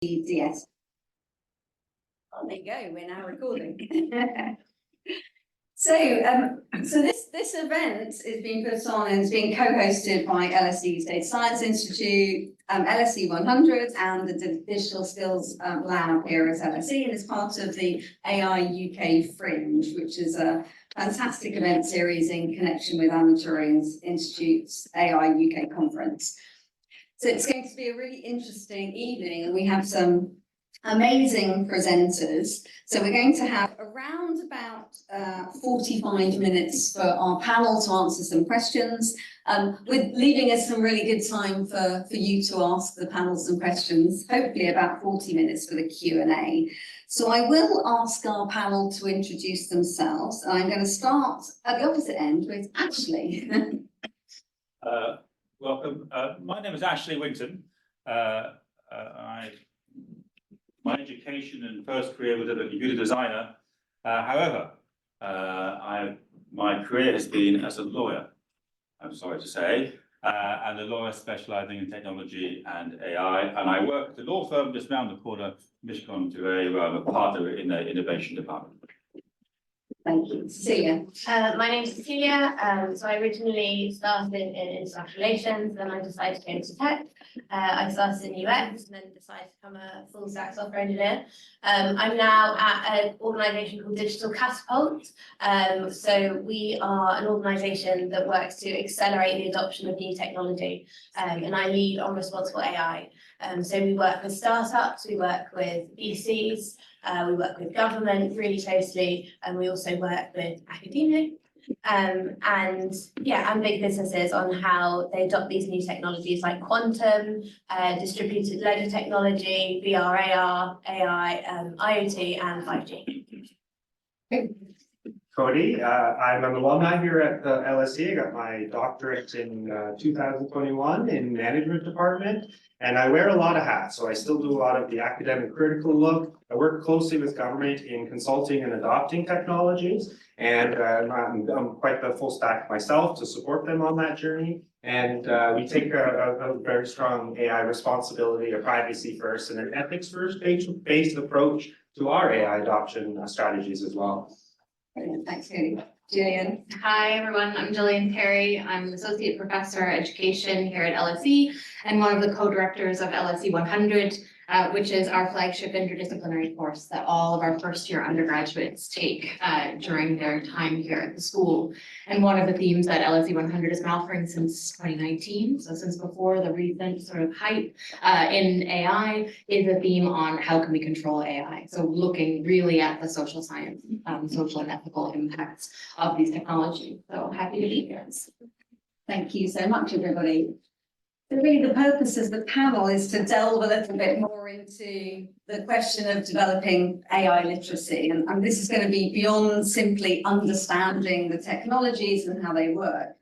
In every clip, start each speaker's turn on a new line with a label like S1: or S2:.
S1: DS. Oh, there you go. We're now recording. So this event is being put on and is being co-hosted by LSE Data Science Institute, LSE 100, and the Digital Skills Lab here at LSE, and is part of the AI UK Fringe, which is a fantastic event series in connection with Amateur Institute's AI UK conference. So it's going to be a really interesting evening, and we have some amazing presenters. So we're going to have around about 45 minutes for our panel to answer some questions, with leaving us some really good time for you to ask the panel some questions, hopefully about 40 minutes for the Q&A. So I will ask our panel to introduce themselves, and I'm going to start at the opposite end with Ashley.
S2: Welcome. My name is Ashley Winton. My education and first career was as a computer designer. However, my career has been as a lawyer, I'm sorry to say, and a lawyer specializing in technology and AI. And I work at a law firm just around the corner, Michigan today, where I'm a partner in the innovation department.
S1: Thank you. Cecilia.
S3: My name is Cecilia. So I originally started in international relations, then I decided to go into tech. I started in UX and then decided to become a full stack software engineer. I'm now at an organisation called Digital Catapult. So we are an organisation that works to accelerate the adoption of new technology, and I lead on responsible AI. So we work with startups, we work with VCs, we work with government really closely, and we also work with academia and big businesses on how they adopt these new technologies like quantum, distributed ledger technology, VR, AR, AI, IoT, and 5G.
S4: Cody, I'm an alumni here at the LSE. I got my doctorate in 2021 in management department, and I wear a lot of hats. So I still do a lot of the academic critical look. I work closely with government in consulting and adopting technologies, and I'm quite the full stack myself to support them on that journey. And we take a very strong AI responsibility, a privacy first and an ethics first based approach to our AI adoption strategies as well.
S1: Brilliant. Thanks, Cody. Jillian.
S5: Hi, everyone. I'm Jillian Terry. I'm an Associate Professor Education here at LSE and one of the co-directors of LSE 100, which is our flagship interdisciplinary course that all of our first-year undergraduates take during their time here at the school. And one of the themes that LSE 100 has been offering since 2019, so since before the recent sort of hype in AI, is a theme on how can we control AI. So looking really at the social science, social and ethical impacts of these technologies. So happy to be here.
S1: Thank you so much, everybody. So really the purpose of the panel is to delve a little bit more into the question of developing AI literacy. And this is going to be beyond simply understanding the technologies and how they work.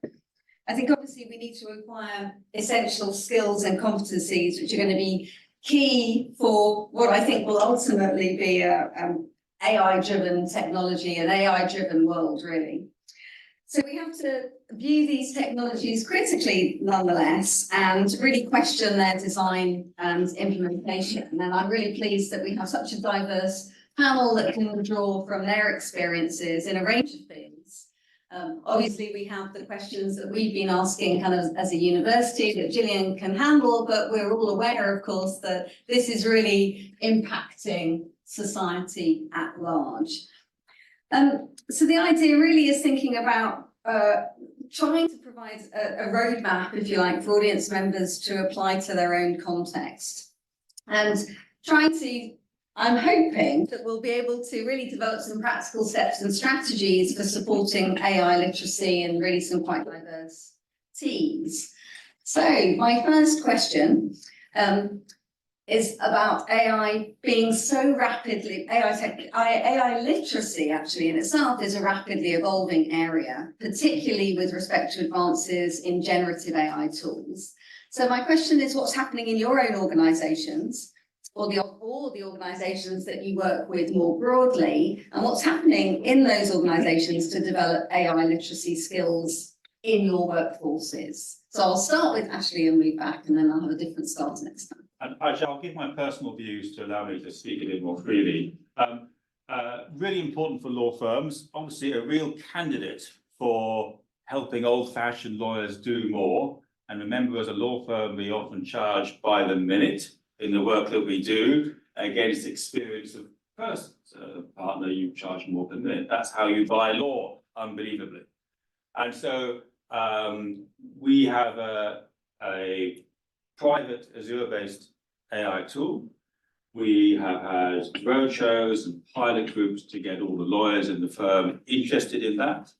S1: I think obviously we need to acquire essential skills and competencies which are going to be key for what I think will ultimately be a AI-driven technology, an AI-driven world, really. So we have to view these technologies critically, nonetheless, and really question their design and implementation. And I'm really pleased that we have such a diverse panel that can draw from their experiences in a range of fields. Obviously, we have the questions that we've been asking kind of as a university that Gillian can handle, but we're all aware, of course, that this is really impacting society at large. So the idea really is thinking about trying to provide a roadmap, if you like, for audience members to apply to their own context. And I'm hoping that we'll be able to really develop some practical steps and strategies for supporting AI literacy and really some quite diverse teams. So my first question is about AI being so rapidly, AI literacy actually in itself is a rapidly evolving area, particularly with respect to advances in generative AI tools. So my question is, what's happening in your own organizations or the organizations that you work with more broadly, and what's happening in those organizations to develop AI literacy skills in your workforces? So I'll start with Ashley and move back, and then I'll have a different start next time.
S2: and actually I'll give my personal views to allow me to speak a bit more freely. Really important for law firms, obviously a real candidate for helping old-fashioned lawyers do more. And remember, as a law firm, we often charge by the minute in the work that we do against experience of persons. A partner, you charge more per minute. That's how you buy law, unbelievably. And so we have a private Azure-based AI tool. We have had roadshows and pilot groups to get all the lawyers in the firm interested in that.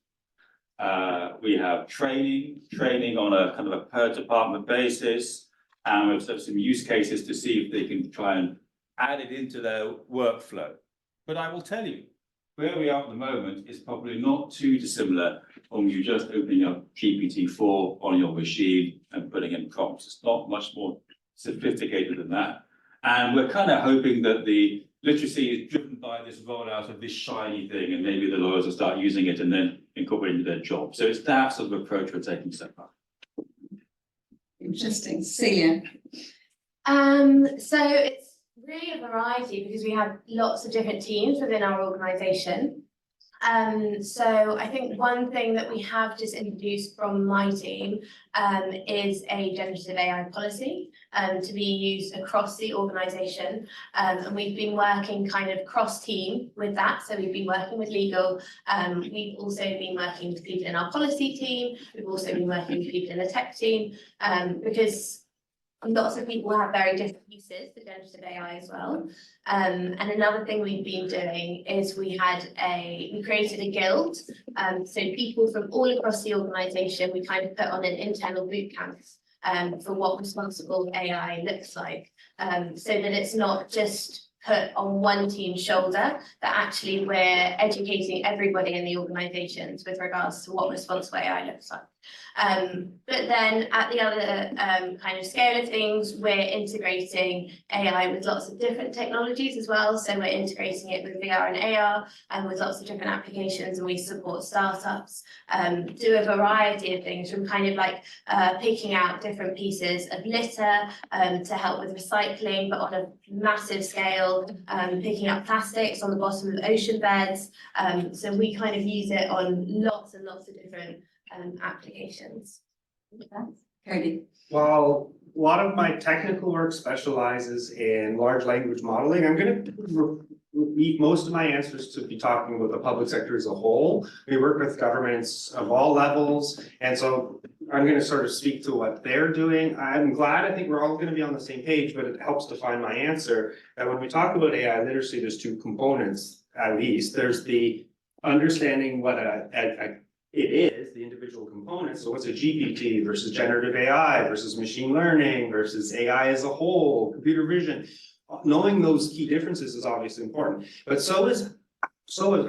S2: We have training on a kind of a per department basis, and we've set some use cases to see if they can try and add it into their workflow. But I will tell you, where we are at the moment is probably not too dissimilar from you just opening up GPT-4 on your machine and putting in prompts. It's not much more sophisticated than that. And we're kind of hoping that the literacy is driven by this rollout of this shiny thing, and maybe the lawyers will start using it and then incorporate it into their job. So it's that sort of approach we're taking so far.
S1: Interesting. Celia.
S3: So it's really a variety because we have lots of different teams within our organisation. So I think one thing that we have just introduced from my team is a generative AI policy to be used across the organisation. And we've been working kind of cross-team with that. So we've been working with legal. We've also been working with people in our policy team. We've also been working with people in the tech team because lots of people have very different uses for generative AI as well. And another thing we've been doing is we created a guild. So people from all across the organisation, we kind of put on an internal boot camp for what responsible AI looks like. So that it's not just put on one team's shoulder, that actually we're educating everybody in the organisations with regards to what responsible AI looks like. But then at the other kind of scale of things, we're integrating AI with lots of different technologies as well. So we're integrating it with VR and AR and with lots of different applications, and we support startups, do a variety of things from kind of like picking out different pieces of litter to help with recycling, but on a massive scale, picking up plastics on the bottom of ocean beds. So we kind of use it on lots and lots of different applications.
S1: Cody.
S4: While a lot of my technical work specializes in large language modeling, I'm going to repeat most of my answers to be talking about the public sector as a whole. We work with governments of all levels, and so I'm going to sort of speak to what they're doing. I'm glad, I think we're all going to be on the same page, but it helps define my answer. That when we talk about AI literacy, there's two components, at least. There's the understanding what it is, the individual components. So what's a GPT versus generative AI versus machine learning versus AI as a whole, computer vision. Knowing those key differences is obviously important, but so is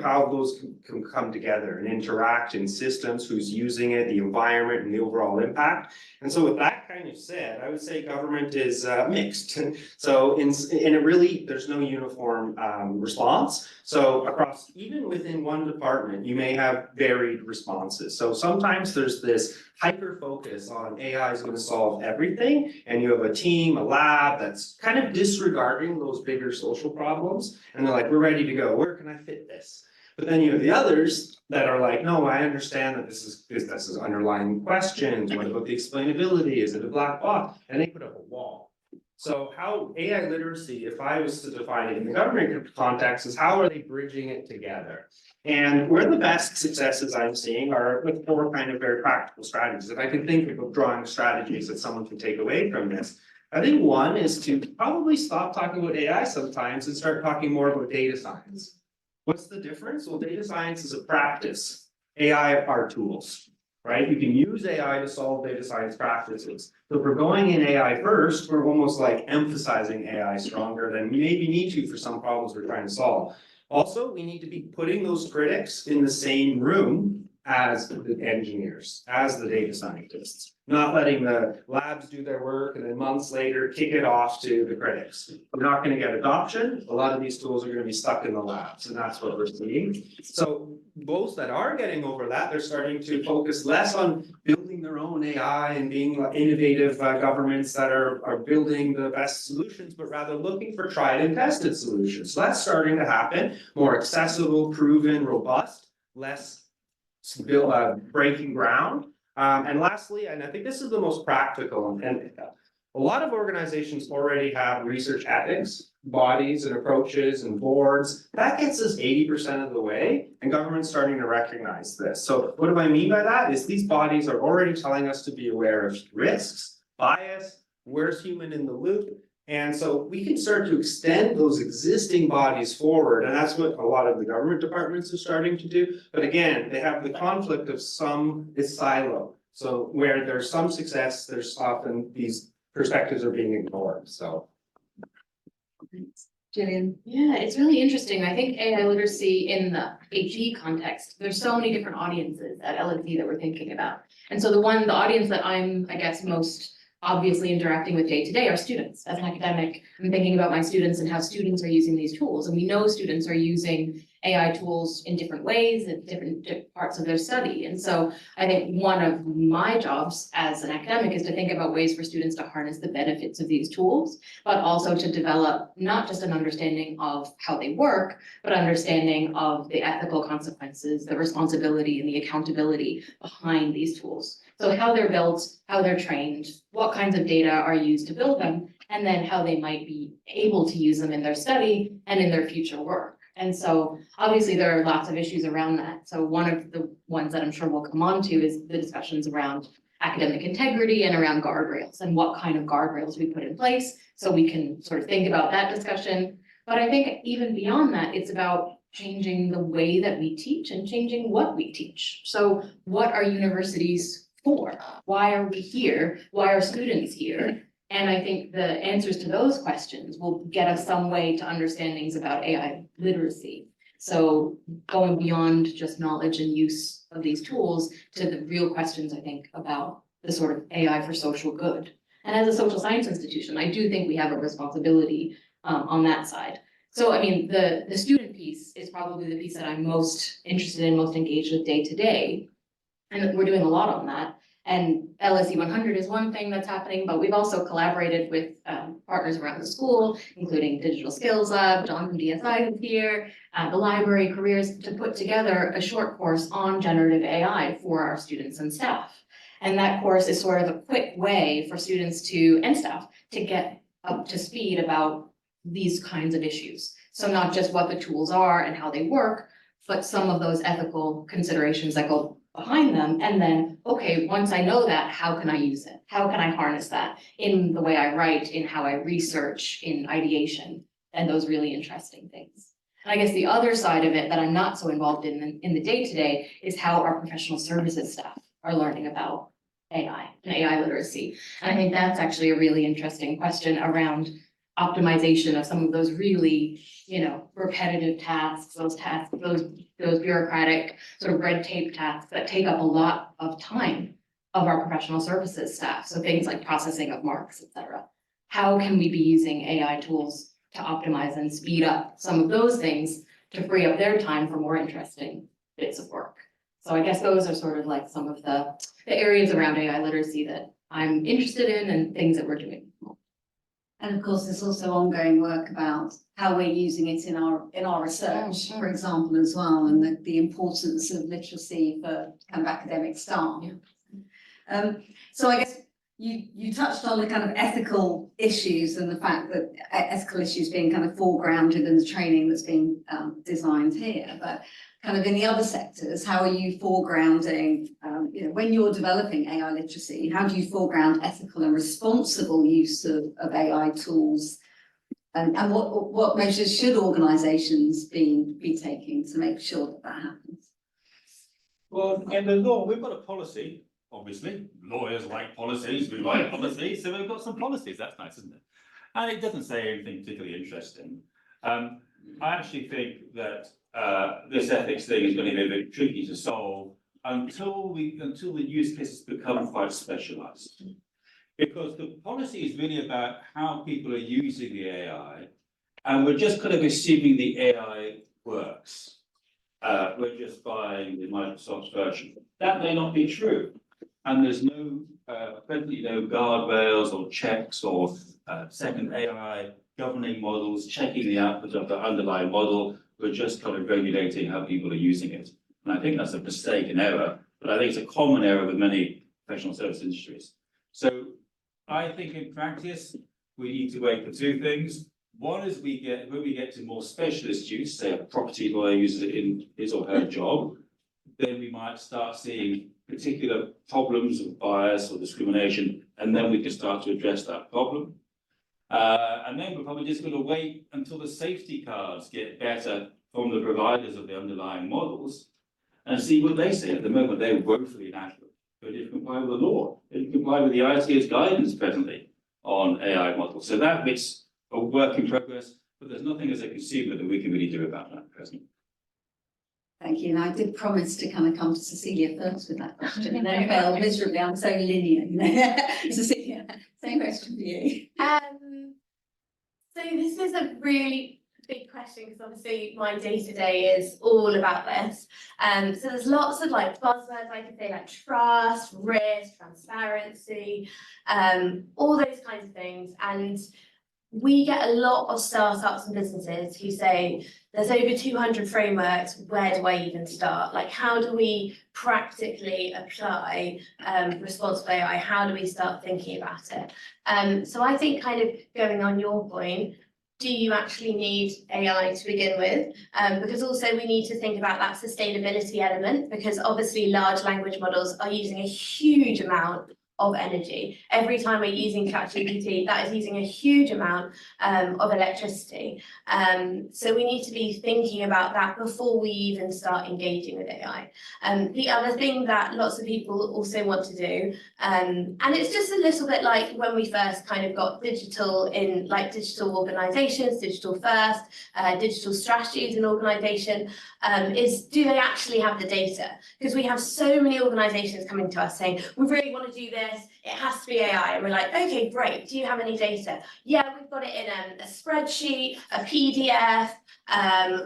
S4: how those can come together and interact in systems, who's using it, the environment, and the overall impact. And so with that kind of said, I would say government is mixed. So there's no uniform response. So across, even within one department, you may have varied responses. So sometimes there's this hyper focus on AI is going to solve everything, and you have a team, a lab that's kind of disregarding those bigger social problems, and they're like, we're ready to go. Where can I fit this? But then you have the others that are like, no, I understand that this is underlying questions. What about the explainability? Is it a black box? And they put up a wall. So how AI literacy, if I was to define it in the government context, is how are they bridging it together? And where the best successes I'm seeing are with 4 kind of very practical strategies. If I can think of drawing strategies that someone can take away from this, I think one is to probably stop talking about AI sometimes and start talking more about data science. What's the difference? Well, data science is a practice. AI are tools, right? You can use AI to solve data science practices. So if we're going in AI first, we're almost like emphasizing AI stronger than we maybe need to for some problems we're trying to solve. Also, we need to be putting those critics in the same room as the engineers, as the data scientists, not letting the labs do their work and then months later kick it off to the critics. We're not going to get adoption. A lot of these tools are going to be stuck in the labs, and that's what we're seeing. So those that are getting over that, they're starting to focus less on building building their own AI and being innovative governments that are building the best solutions, but rather looking for tried and tested solutions. So that's starting to happen, more accessible, proven, robust, less breaking ground. And lastly, and I think this is the most practical, and a lot of organizations already have research ethics, bodies and approaches and boards. That gets us 80% of the way, and government's starting to recognize this. So what do I mean by that? Is these bodies are already telling us to be aware of risks, bias, where's human in the loop. And so we can start to extend those existing bodies forward, and that's what a lot of the government departments are starting to do. But again, they have the conflict of some is silo. So where there's some success, there's often these perspectives are being ignored, so.
S1: Thanks. Gillian?
S5: Yeah, it's really interesting. I think AI literacy in the HE context, there's so many different audiences at LSE that we're thinking about. And so the audience that I'm, I guess, most obviously interacting with day to day are students. As an academic, I'm thinking about my students and how students are using these tools. And we know students are using AI tools in different ways at different parts of their study. And so I think one of my jobs as an academic is to think about ways for students to harness the benefits of these tools, but also to develop not just an understanding of how they work, but understanding of the ethical consequences, the responsibility and the accountability behind these tools. So how they're built, how they're trained, what kinds of data are used to build them, and then how they might be able to use them in their study and in their future work. And so obviously there are lots of issues around that. So one of the ones that I'm sure we'll come on to is the discussions around academic integrity and around guardrails and what kind of guardrails we put in place. So we can sort of think about that discussion. But I think even beyond that, it's about changing the way that we teach and changing what we teach. So what are universities for? Why are we here? Why are students here? And I think the answers to those questions will get us some way to understandings about AI literacy. So going beyond just knowledge and use of these tools to the real questions, I think, about the sort of AI for social good. And as a social science institution, I do think we have a responsibility on that side. So, I mean, the student piece is probably the piece that I'm most interested in, most engaged with day to day. And we're doing a lot on that. And LSE 100 is one thing that's happening, but we've also collaborated with partners around the school, including Digital Skills Lab, John from DSI is here, the library, careers, to put together a short course on generative AI for our students and staff. And that course is sort of a quick way for students and staff to get up to speed about these kinds of issues. So not just what the tools are and how they work, but some of those ethical considerations that go behind them. And then, okay, once I know that, how can I use it? How can I harness that in the way I write, in how I research, in ideation, and those really interesting things. And I guess the other side of it that I'm not so involved in the day-to-day is how our professional services staff are learning about AI and AI literacy. And I think that's actually a really interesting question around optimization of some of those really, repetitive tasks, those bureaucratic sort of red tape tasks that take up a lot of time of our professional services staff. So things like processing of marks, et cetera. How can we be using AI tools to optimize and speed up some of those things to free up their time for more interesting bits of work? So I guess those are sort of like some of the areas around AI literacy that I'm interested in and things that we're doing.
S1: And of course, there's also ongoing work about how we're using it in our research, for example, as well, and the importance of literacy for kind of academic staff. Yeah. So I guess you touched on the kind of ethical issues and the fact that ethical issues being kind of foregrounded in the training that's being designed here, but kind of in the other sectors, how are you foregrounding, when you're developing AI literacy, how do you foreground ethical and responsible use of AI tools? And what measures should organisations be taking to make sure that happens?
S2: Well, in the law, we've got a policy, obviously. Lawyers like policies, we like policies, so we've got some policies. That's nice, isn't it? And it doesn't say anything particularly interesting. I actually think that this ethics thing is going to be a bit tricky to solve until the use cases become quite specialized. Because the policy is really about how people are using the AI, and we're just kind of assuming the AI works. We're just buying the Microsoft version. That may not be true. and there's no, apparently no guardrails or checks or second AI governing models, checking the output of the underlying model. We're just kind of regulating how people are using it. And I think that's a mistake and error, but I think it's a common error with many professional service industries. So I think in practice, we need to wait for two things. One is when we get to more specialist use, say a property lawyer uses it in his or her job, then we might start seeing particular problems of bias or discrimination, and then we can start to address that problem. And then we're probably just going to wait until the safety cards get better from the providers of the underlying models and see what they say. At the moment, they're woefully inaccurate. But if you comply with the law, if you comply with the ITA's guidance presently on AI models. So that makes a work in progress, but there's nothing as a consumer that we can really do about that at present.
S1: Thank you. And I did promise to kind of come to Cecilia first with that question, and then it failed miserably. I'm so linear, you know. Cecilia, same question for you.
S3: So this is a really big question because obviously my day-to-day is all about this. So there's lots of like buzzwords I could say, like trust, risk, transparency, all those kinds of things. And we get a lot of startups and businesses who say there's over 200 frameworks, where do I even start? Like, how do we practically apply responsible AI? How do we start thinking about it? So I think kind of going on your point, do you actually need AI to begin with? Because also we need to think about that sustainability element, because obviously large language models are using a huge amount of energy. Every time we're using ChatGPT, that is using a huge amount of electricity. So we need to be thinking about that before we even start engaging with AI. The other thing that lots of people also want to do, and it's just a little bit like when we first kind of got digital in like digital organizations, digital first, digital strategies in organization, is do they actually have the data? Because we have so many organizations coming to us saying, we really want to do this, it has to be AI. And we're like, okay, great. Do you have any data? Yeah, we've got it in a spreadsheet, a PDF.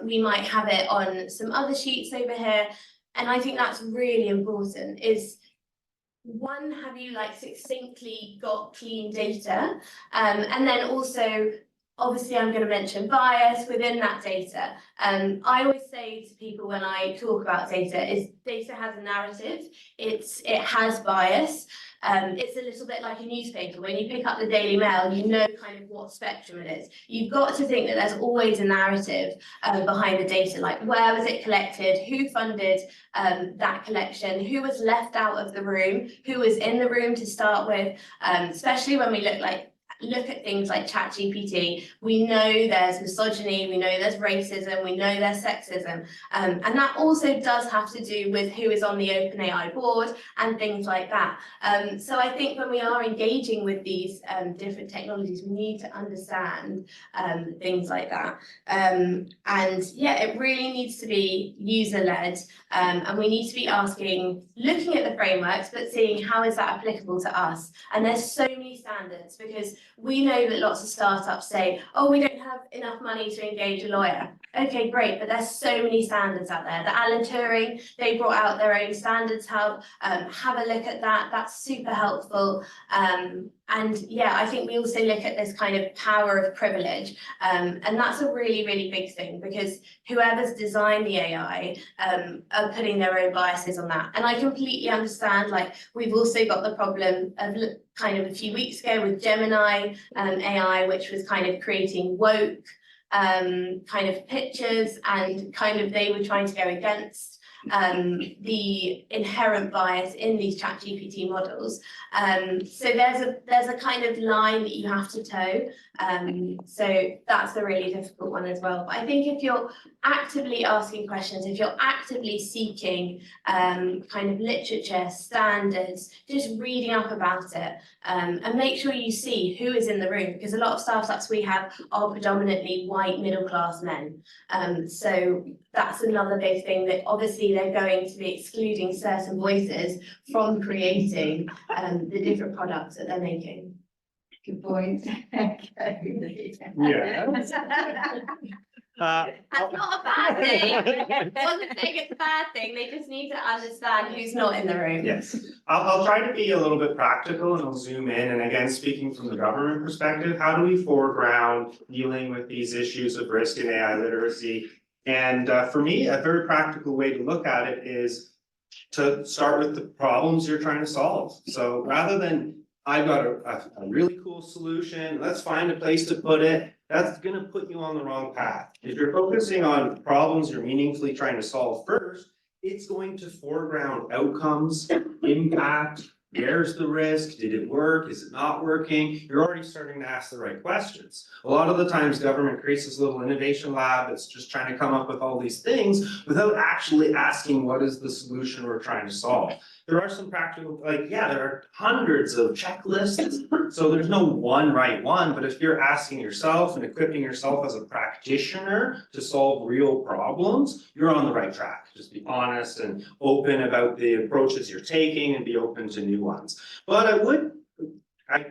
S3: We might have it on some other sheets over here. And I think that's really important is, one, have you like succinctly got clean data? And then also, obviously, I'm going to mention bias within that data. I always say to people when I talk about data is data has a narrative. It has bias. It's a little bit like a newspaper. When you pick up the Daily Mail, you know kind of what spectrum it is. You've got to think that there's always a narrative behind the data, like where was it collected, who funded that collection, who was left out of the room, who was in the room to start with, especially when we look at things like ChatGPT, we know there's misogyny, we know there's racism, we know there's sexism, and that also does have to do with who is on the OpenAI board and things like that. So I think when we are engaging with these different technologies, we need to understand things like that. And yeah, it really needs to be user-led, and we need to be looking at the frameworks, but seeing how is that applicable to us. And there's so many standards, because we know that lots of startups say, oh, we don't have enough money to engage a lawyer. Okay, great, but there's so many standards out there. The Alan Turing, they brought out their own standards hub. Have a look at that. That's super helpful. And yeah, I think we also look at this kind of power of privilege. And that's a really, really big thing, because whoever's designed the AI are putting their own biases on that. And I completely understand, like, we've also got the problem of kind of a few weeks ago with Gemini AI, which was kind of creating woke kind of pictures, and kind of they were trying to go against the inherent bias in these ChatGPT models. So there's a kind of line that you have to toe. So that's a really difficult one as well. But I think if you're actively asking questions, if you're actively seeking kind of literature, standards, just reading up about it, and make sure you see who is in the room, because a lot of startups we have are predominantly white middle-class men. So that's another big thing, that obviously they're going to be excluding certain voices from creating the different products that they're making.
S1: Good point.
S4: Yeah.
S3: That's not a bad thing. I wasn't saying it's a bad thing. They just need to understand who's not in the room.
S4: Yes, I'll try to be a little bit practical and I'll zoom in. And again, speaking from the government perspective, how do we foreground dealing with these issues of risk in AI literacy? And for me, a very practical way to look at it is to start with the problems you're trying to solve. So rather than I've got a really cool solution, let's find a place to put it, that's gonna put you on the wrong path. If you're focusing on problems you're meaningfully trying to solve first, it's going to foreground outcomes, impact, where's the risk, did it work, is it not working? You're already starting to ask the right questions. A lot of the times government creates this little innovation lab that's just trying to come up with all these things without actually asking what is the solution we're trying to solve. There are some practical, like, yeah, there are hundreds of checklists, so there's no one right one, but if you're asking yourself and equipping yourself as a practitioner to solve real problems, you're on the right track. Just be honest and open about the approaches you're taking and be open to new ones. But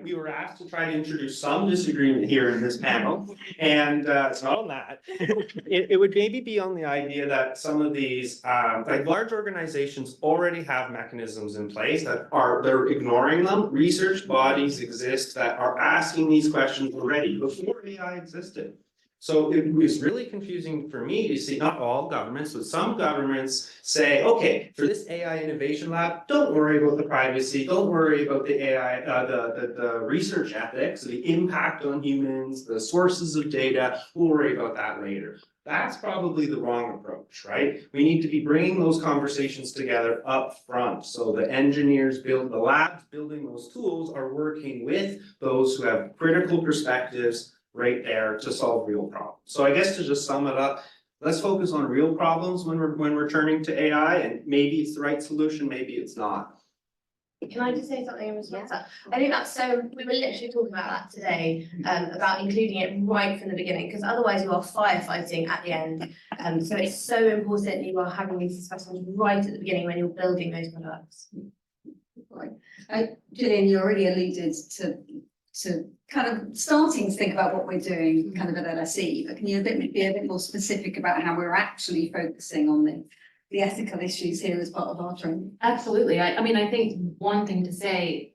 S4: we were asked to try to introduce some disagreement here in this panel, and it's not on that. It would maybe be on the idea that some of these, like large organizations already have mechanisms in place they're ignoring them. Research bodies exist that are asking these questions already before AI existed. So it was really confusing for me to see not all governments, but some governments say, okay, for this AI innovation lab, don't worry about the privacy, don't worry about the AI, the research ethics, the impact on humans, the sources of data, we'll worry about that later. That's probably the wrong approach, right? We need to be bringing those conversations together up front. So the engineers the labs building those tools are working with those who have critical perspectives right there to solve real problems. So I guess to just sum it up, let's focus on real problems when we're turning to AI, and maybe it's the right solution, maybe it's not.
S3: Can I just say something in response to that? I think that's so, we were literally talking about that today, about including it right from the beginning, because otherwise you are firefighting at the end. So it's so important you are having these discussions right at the beginning when you're building those products.
S1: Right. Gillian, you already alluded to kind of starting to think about what we're doing kind of at LSE, but can you be a bit more specific about how we're actually focusing on the ethical issues here as part of our training?
S5: Absolutely. I mean, I think one thing to say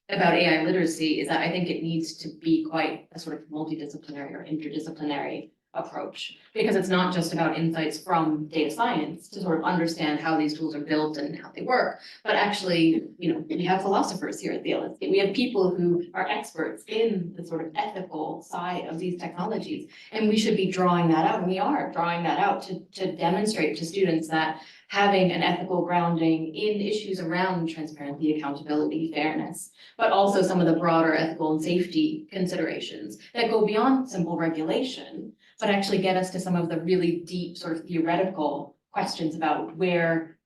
S5: about AI literacy is that I think it needs to be quite a sort of multidisciplinary or interdisciplinary approach, because it's not just about insights from data science to sort of understand how these tools are built and how they work, but actually, you know, we have philosophers here at the LSE. We have people who are experts in the sort of ethical side of these technologies, and we should be drawing that out, and we are drawing that out to demonstrate to students that having an ethical grounding in issues around transparency, accountability, fairness, but also some of the broader ethical and safety considerations that go beyond simple regulation, but actually get us to some of the really deep sort of theoretical questions about where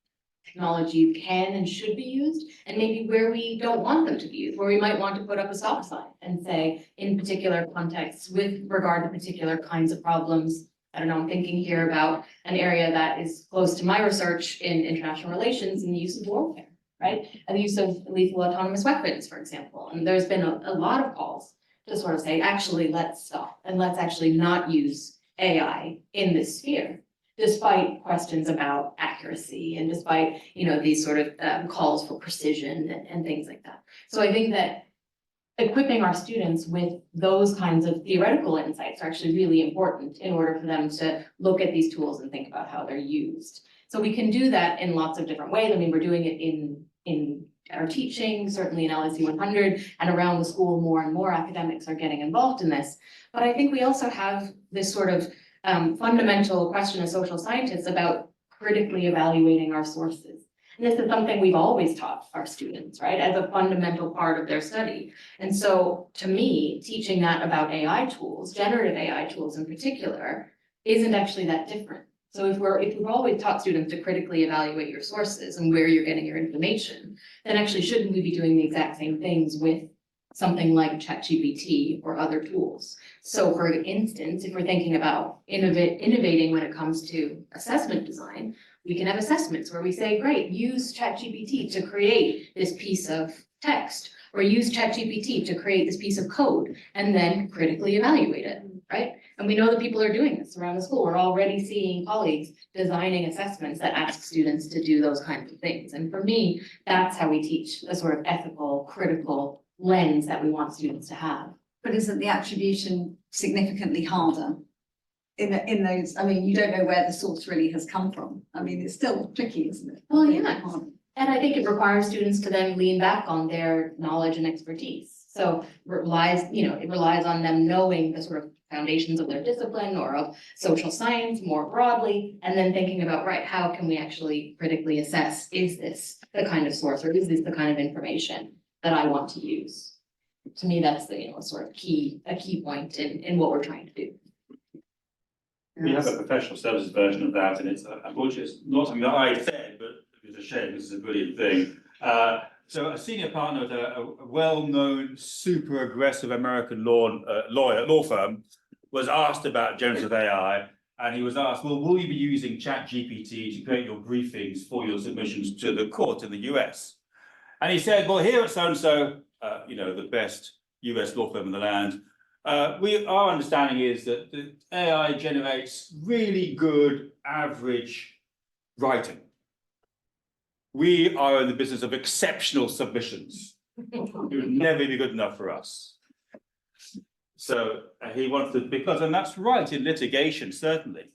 S5: technology can and should be used, and maybe where we don't want them to be used, where we might want to put up a stop sign and say, in particular contexts, with regard to particular kinds of problems. I don't know, I'm thinking here about an area that is close to my research in international relations and the use of warfare, right? And the use of lethal autonomous weapons, for example. And there's been a lot of calls to sort of say, actually, let's stop and let's actually not use AI in this sphere, despite questions about accuracy and despite, you know, these sort of calls for precision and things like that. So I think that equipping our students with those kinds of theoretical insights are actually really important in order for them to look at these tools and think about how they're used. So we can do that in lots of different ways. I mean, we're doing it in our teaching, certainly in LSE 100, and around the school, more and more academics are getting involved in this. But I think we also have this sort of fundamental question as social scientists about critically evaluating our sources. And this is something we've always taught our students, right, as a fundamental part of their study. And so to me, teaching that about AI tools, generative AI tools in particular, isn't actually that different. So if we've always taught students to critically evaluate your sources and where you're getting your information, then actually shouldn't we be doing the exact same things with something like ChatGPT or other tools? So for instance, if we're thinking about innovating when it comes to assessment design, we can have assessments where we say, great, use ChatGPT to create this piece of text, or use ChatGPT to create this piece of code, and then critically evaluate it, right? And we know that people are doing this around the school. We're already seeing colleagues designing assessments that ask students to do those kinds of things. And for me, that's how we teach the sort of ethical, critical lens that we want students to have.
S1: But isn't the attribution significantly harder? In those, I mean, you don't know where the source really has come from. I mean, it's still tricky, isn't it?
S5: Well, yeah. And I think it requires students to then lean back on their knowledge and expertise. So it relies on them knowing the sort of foundations of their discipline or of social science more broadly, and then thinking about, right, how can we actually critically assess, is this the kind of source or is this the kind of information that I want to use? To me, that's the, sort of a key point in what we're trying to do.
S2: We have a professional services version of that, and it's unfortunately it's not something that I said, but it's a shame. This is a brilliant thing. So a senior partner at a well-known, super aggressive American law firm was asked about generative AI, and he was asked, well, will you be using ChatGPT to create your briefings for your submissions to the court in the US? And he said, well, here at so-and-so, the best US law firm in the land, our understanding is that the AI generates really good average writing. We are in the business of exceptional submissions. It would never be good enough for us. So he wanted to, and that's right in litigation, certainly.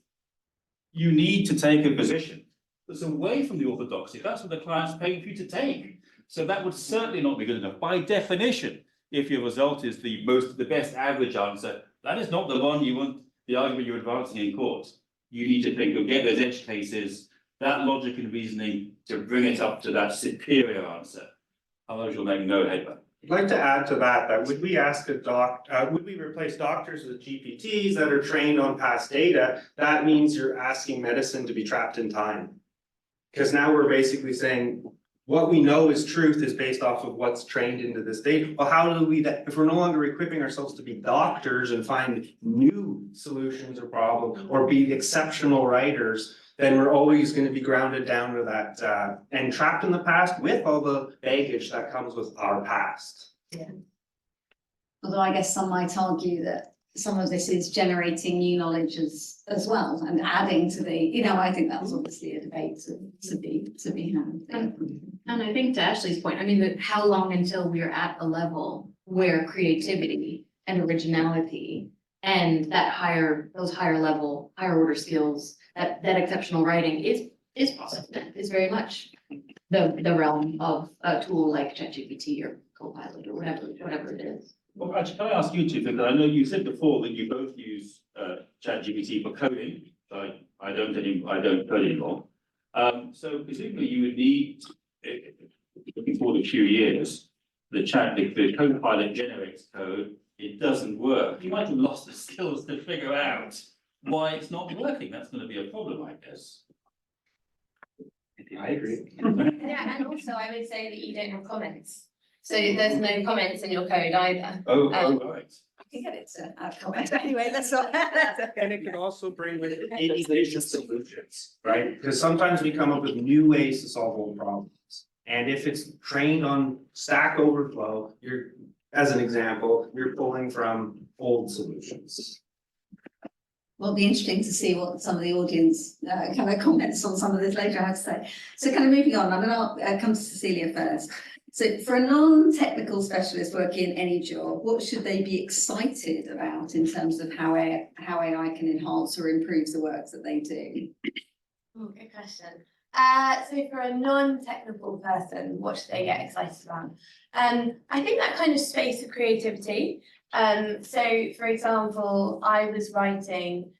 S2: You need to take a position that's away from the orthodoxy. That's what the client's paying for you to take. So that would certainly not be good enough. By definition, if your result is the best average answer, that is not the one you want, the argument you're advancing in court. You need to think of get those edge cases, that logic and reasoning to bring it up to that superior answer. Otherwise you'll make no headway.
S4: I'd like to add to that would we ask would we replace doctors with GPTs that are trained on past data? That means you're asking medicine to be trapped in time. Because now we're basically saying, what we know is truth is based off of what's trained into this data. Well, how do we, if we're no longer equipping ourselves to be doctors and find new solutions or problems or be exceptional writers, then we're always going to be grounded down to that and trapped in the past with all the baggage that comes with our past.
S1: Yeah. Although I guess some might argue that some of this is generating new knowledge as well and adding to the, I think that's obviously a debate to be had.
S5: And I think to Ashley's point, I mean, how long until we're at a level where creativity and originality and those higher level, higher order skills, that exceptional writing is possible, is very much the realm of a tool like ChatGPT or Copilot or whatever it is.
S2: Well, actually, can I ask you two, because I know you said before that you both use ChatGPT for coding. So I don't code anymore. So presumably you would need, looking forward a few years, the Copilot generates code, it doesn't work. You might have lost the skills to figure out why it's not working. That's going to be a problem, I guess.
S4: I agree.
S3: Yeah, and also I would say that you don't have comments. So there's no comments in your code either.
S2: Oh, right.
S1: I can get it to add comments anyway, that's not.
S4: And it can also bring with it innovation solutions, right? Because sometimes we come up with new ways to solve old problems. And if it's trained on Stack Overflow, as an example, you're pulling from old solutions.
S1: Well, it'll be interesting to see what some of the audience kind of comments on some of this later, I have to say. So kind of moving on, I'll come to Cecilia first. So for a non-technical specialist working in any job, what should they be excited about in terms of how AI can enhance or improve the work that they do?
S3: Oh, good question. So for a non-technical person, what should they get excited about? I think that kind of space of creativity. So for example, I was writing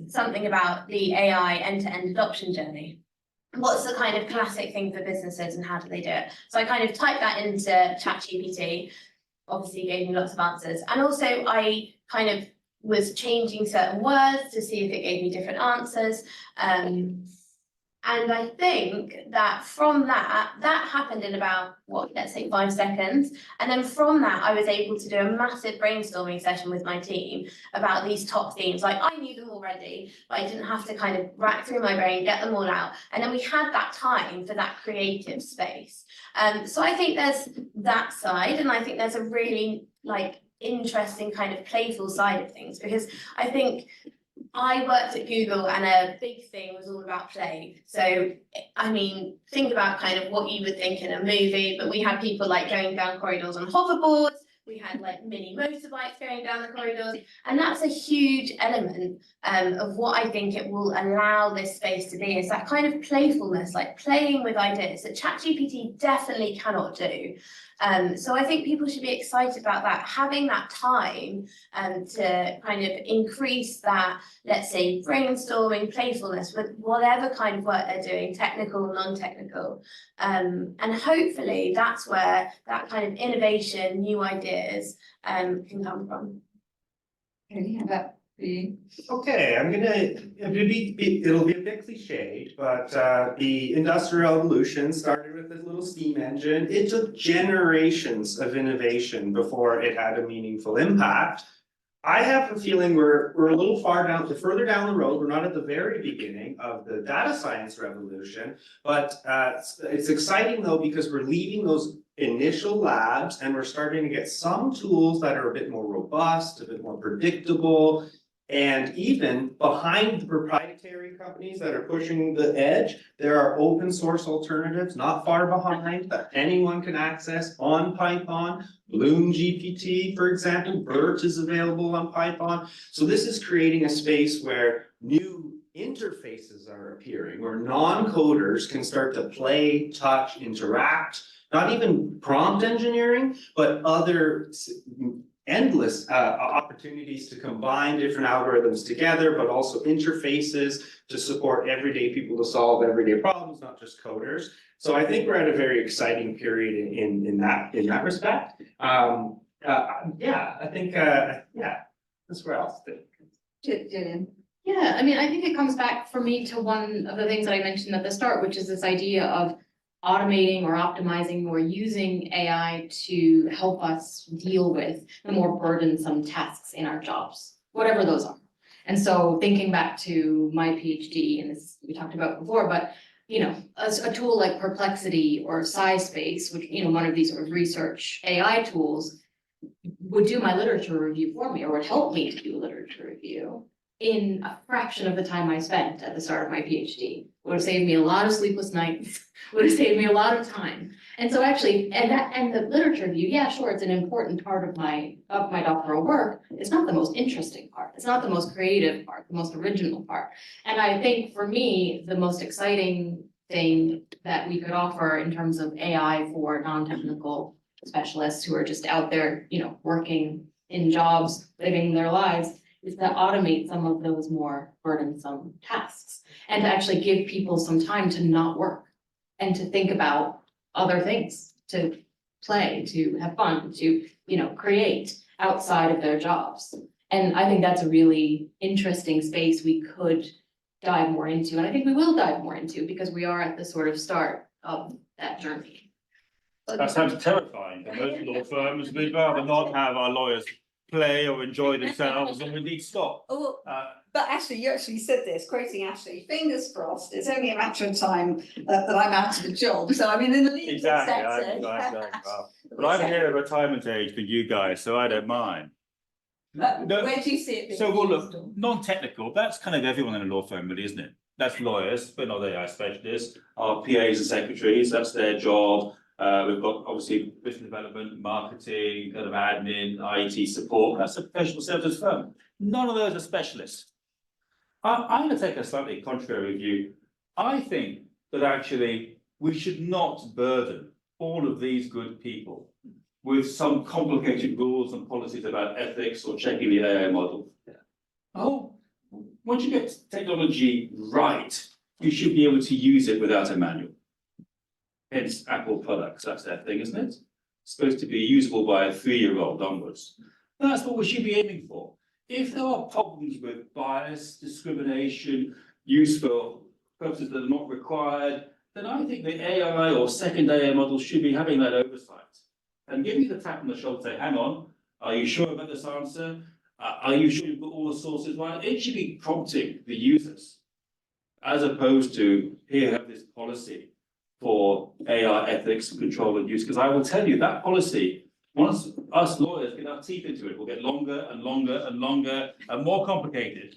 S3: something about the AI end-to-end adoption journey. What's the kind of classic thing for businesses and how do they do it? So I kind of typed that into ChatGPT, obviously gave me lots of answers. And also I kind of was changing certain words to see if it gave me different answers. And I think that from that happened in about, let's say 5 seconds. And then from that, I was able to do a massive brainstorming session with my team about these top themes. Like I knew them already, but I didn't have to kind of rack through my brain, get them all out. And then we had that time for that creative space. So I think there's that side. And I think there's a really interesting kind of playful side of things, because I think I worked at Google and a big thing was all about play. So, I mean, think about kind of what you would think in a movie, but we had people like going down corridors on hoverboards. We had like mini motorbikes going down the corridors, and that's a huge element of what I think it will allow this space to be, is that kind of playfulness, like playing with ideas that ChatGPT definitely cannot do. So I think people should be excited about that, having that time to kind of increase that, let's say, brainstorming, playfulness with whatever kind of work they're doing, technical, non-technical. And hopefully that's where that kind of innovation, new ideas can come from.
S1: Okay, how about for you?
S4: Okay, it'll be a bit cliched, but the Industrial Revolution started with this little steam engine. It took generations of innovation before it had a meaningful impact. I have a feeling we're a little further down the road. We're not at the very beginning of the data science revolution, but it's exciting though, because we're leaving those initial labs and we're starting to get some tools that are a bit more robust, a bit more predictable. And even behind the proprietary companies that are pushing the edge, there are open source alternatives not far behind that anyone can access on Python. Bloom GPT, for example, BERT is available on Python. So this is creating a space where new interfaces are appearing, where non-coders can start to play, touch, interact, not even prompt engineering, but other endless opportunities to combine different algorithms together, but also interfaces to support everyday people to solve everyday problems, not just coders. So I think we're at a very exciting period in that respect. Yeah, I think that's where I'll stick.
S1: Gillian?
S5: Yeah, I mean, I think it comes back for me to one of the things that I mentioned at the start, which is this idea of automating or optimizing or using AI to help us deal with the more burdensome tasks in our jobs, whatever those are. And so thinking back to my PhD, and this we talked about before, but you know, a tool like Perplexity or SciSpace, which, you know, one of these sort of research AI tools, would do my literature review for me, or would help me to do literature review in a fraction of the time I spent at the start of my PhD. Would have saved me a lot of sleepless nights, would have saved me a lot of time. And so actually, and the literature review, yeah, sure, it's an important part of my doctoral work. It's not the most interesting part. It's not the most creative part, the most original part. And I think for me, the most exciting thing that we could offer in terms of AI for non-technical specialists who are just out there, you know, working in jobs, living their lives, is to automate some of those more burdensome tasks and to actually give people some time to not work and to think about other things, to play, to have fun, to, you know, create outside of their jobs. And I think that's a really interesting space we could dive more into, and I think we will dive more into, because we are at the sort of start of that journey.
S2: That sounds terrifying. For most law firms, we'd rather not have our lawyers play or enjoy themselves, and we need to stop.
S1: Oh, but Ashley, you actually said this, quoting Ashley, fingers crossed, it's only a matter of time that I'm out of a job. So I mean, in the legal sector.
S2: But I'm near a retirement age than you guys, so I don't mind.
S1: Where do you see it being
S2: So, well,
S1: used
S2: look,
S1: on?
S2: non-technical, that's kind of everyone in a law firm, really, isn't it? That's lawyers, but not AI specialists, our PAs and secretaries, that's their job. We've got obviously business development, marketing, kind of admin, IT support, that's a professional services firm. None of those are specialists. I'm going to take a slightly contrary view. I think that actually we should not burden all of these good people with some complicated rules and policies about ethics or checking the AI model. Oh, once you get technology right, you should be able to use it without a manual. Hence Apple products, that's their thing, isn't it? It's supposed to be usable by a 3-year-old onwards. That's what we should be aiming for. If there are problems with bias, discrimination, use for purposes that are not required, then I think the AI or second AI model should be having that oversight and give you the tap on the shoulder, say, hang on, are you sure about this answer? Are you sure you've got all the sources right? It should be prompting the users, as opposed to, here, have this policy for AI ethics and control and use, because I will tell you that policy once us lawyers get our teeth into it, we'll get longer and longer and longer and more complicated.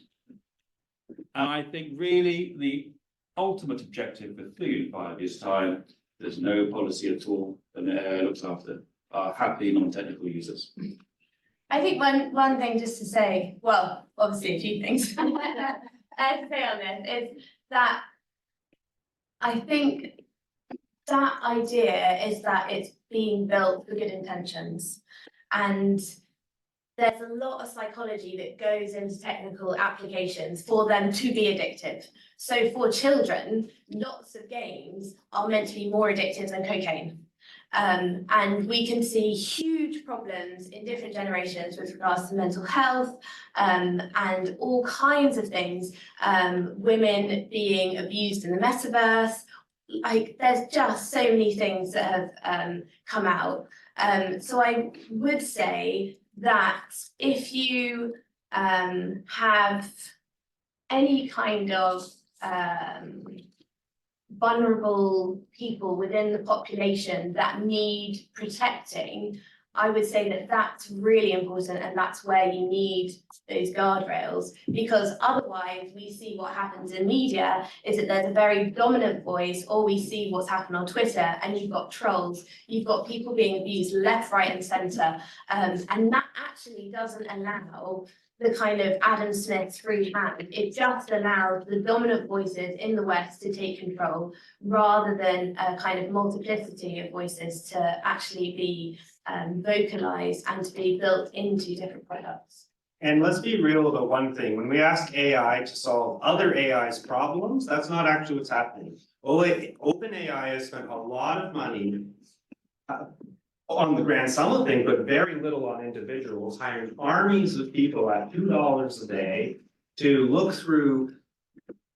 S2: And I think really the ultimate objective for 3 to 5 years' time, there's no policy at all that looks after our happy non-technical users.
S3: I think one thing just to say, well, obviously a few things to say on this is that I think that idea is that it's being built for good intentions. And there's a lot of psychology that goes into technical applications for them to be addictive. So for children, lots of games are meant to be more addictive than cocaine. And we can see huge problems in different generations with regards to mental health, and all kinds of things, women being abused in the metaverse. Like, there's just so many things that have come out. So I would say that if you have any kind of vulnerable people within the population that need protecting, I would say that that's really important, and that's where you need those guardrails, because otherwise we see what happens in media is that there's a very dominant voice, or we see what's happened on Twitter, and you've got trolls, you've got people being abused left, right and centre, and that actually doesn't allow the kind of Adam Smith free hand. It just allows the dominant voices in the West to take control, rather than a kind of multiplicity of voices to actually be vocalized and to be built into different products.
S4: And let's be real about one thing, when we ask AI to solve other AI's problems, that's not actually what's happening. OpenAI has spent a lot of money on the grand sum of things, but very little on individuals, hiring armies of people at $2 a day to look through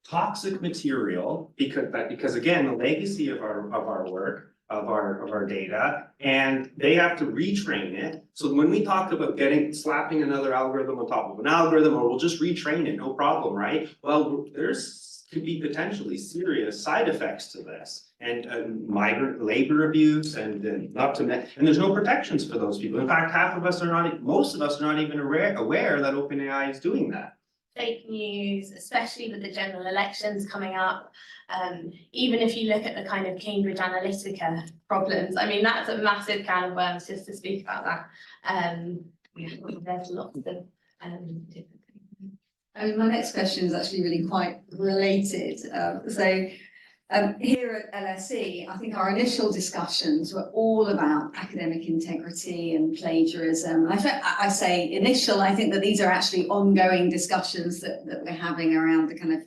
S4: toxic material, because again, the legacy of our work, of our data, and they have to retrain it. So when we talk about slapping another algorithm on top of an algorithm, or we'll just retrain it, no problem, right? Well, could be potentially serious side effects to this, and migrant labor abuse, and there's no protections for those people. In fact, most of us are not even aware that OpenAI is doing that.
S3: Fake news, especially with the general elections coming up. Even if you look at the kind of Cambridge Analytica problems, I mean, that's a massive can of worms just to speak about that. There's lots of different things.
S1: I mean, my next question is actually really quite related. Here at LSE, I think our initial discussions were all about academic integrity and plagiarism. I say initial, I think that these are actually ongoing discussions that we're having around the kind of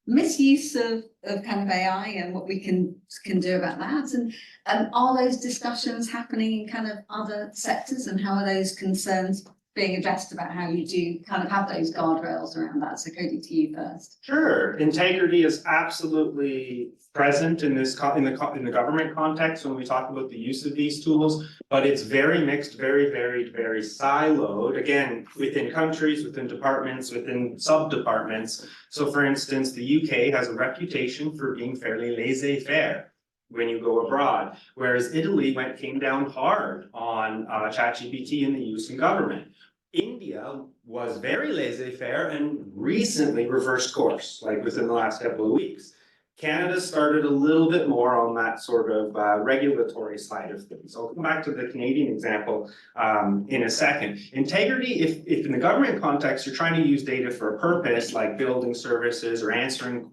S1: misuse of kind of AI and what we can do about that. And are those discussions happening in kind of other sectors, and how are those concerns being addressed about how you do kind of have those guardrails around that? So Cody, to you first.
S4: Sure, integrity is absolutely present in the government context when we talk about the use of these tools, but it's very mixed, very siloed, again, within countries, within departments, within sub-departments. So for instance, the UK has a reputation for being fairly laissez-faire when you go abroad, whereas Italy came down hard on ChatGPT and the use in government. India was very laissez-faire and recently reversed course, like within the last couple of weeks. Canada started a little bit more on that sort of regulatory side of things. I'll come back to the Canadian example in a second. Integrity, if in the government context, you're trying to use data for a purpose, like building services or answering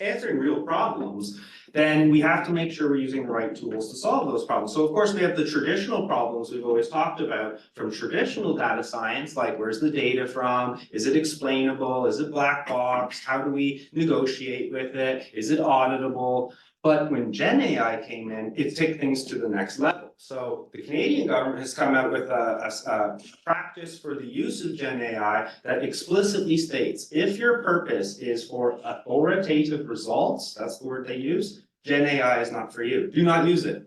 S4: real problems, then we have to make sure we're using the right tools to solve those problems. So of course we have the traditional problems we've always talked about from traditional data science, like where's the data from? Is it explainable? Is it black box? How do we negotiate with it? Is it auditable? But when Gen AI came in, it took things to the next level. So the Canadian government has come out with a practice for the use of Gen AI that explicitly states, if your purpose is for authoritative results, that's the word they use, Gen AI is not for you. Do not use it.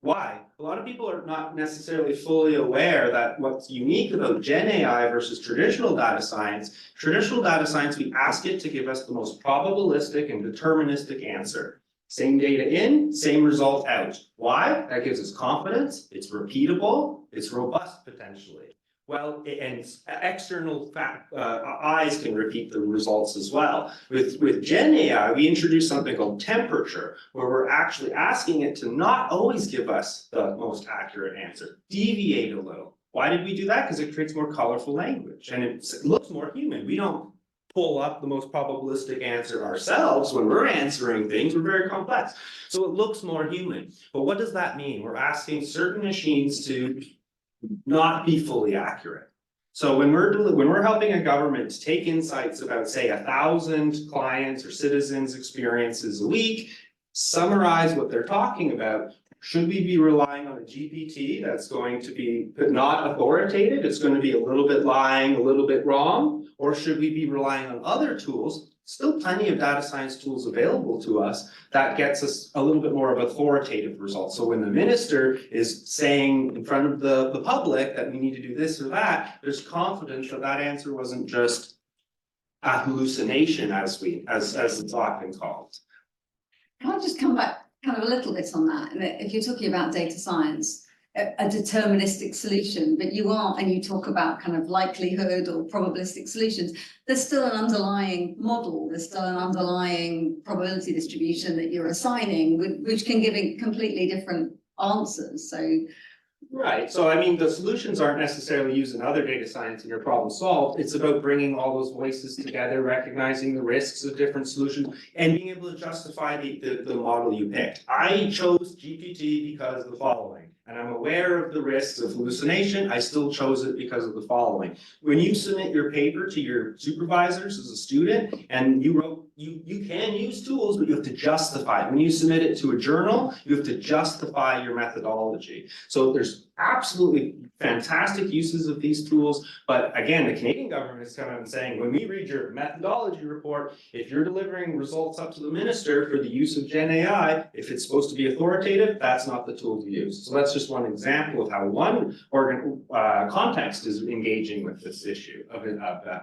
S4: Why? A lot of people are not necessarily fully aware that what's unique about Gen AI versus traditional data science, we ask it to give us the most probabilistic and deterministic answer. Same data in, same result out. Why? That gives us confidence, it's repeatable, it's robust potentially. Well, and external eyes can repeat the results as well. With Gen AI, we introduced something called temperature, where we're actually asking it to not always give us the most accurate answer, deviate a little. Why did we do that? Because it creates more colorful language and it looks more human. We don't pull up the most probabilistic answer ourselves when we're answering things. We're very complex. So it looks more human. But what does that mean? We're asking certain machines to not be fully accurate. So when we're helping a government take insights about, say, 1,000 clients or citizens' experiences a week, summarize what they're talking about, should we be relying on a GPT that's going to be not authoritative? It's going to be a little bit lying, a little bit wrong, or should we be relying on other tools? Still plenty of data science tools available to us that gets us a little bit more of authoritative results. So when the minister is saying in front of the public that we need to do this or that, there's confidence that that answer wasn't just a hallucination, as it's often called.
S1: Can I just come back kind of a little bit on that? And if you're talking about data science, a deterministic solution, but you are, and you talk about kind of likelihood or probabilistic solutions, there's still an underlying model, there's still an underlying probability distribution that you're assigning, which can give it completely different answers. So
S4: right, so I mean, the solutions aren't necessarily using other data science in your problem solved. It's about bringing all those voices together, recognizing the risks of different solutions, and being able to justify the model you picked. I chose GPT because of the following. And I'm aware of the risks of hallucination. I still chose it because of the following. When you submit your paper to your supervisors as a student, and you can use tools, but you have to justify it. When you submit it to a journal, you have to justify your methodology. So there's absolutely fantastic uses of these tools. But again, the Canadian government is coming out and saying, when we read your methodology report, if you're delivering results up to the minister for the use of Gen AI, if it's supposed to be authoritative, that's not the tool to use. So that's just one example of how one context is engaging with this issue of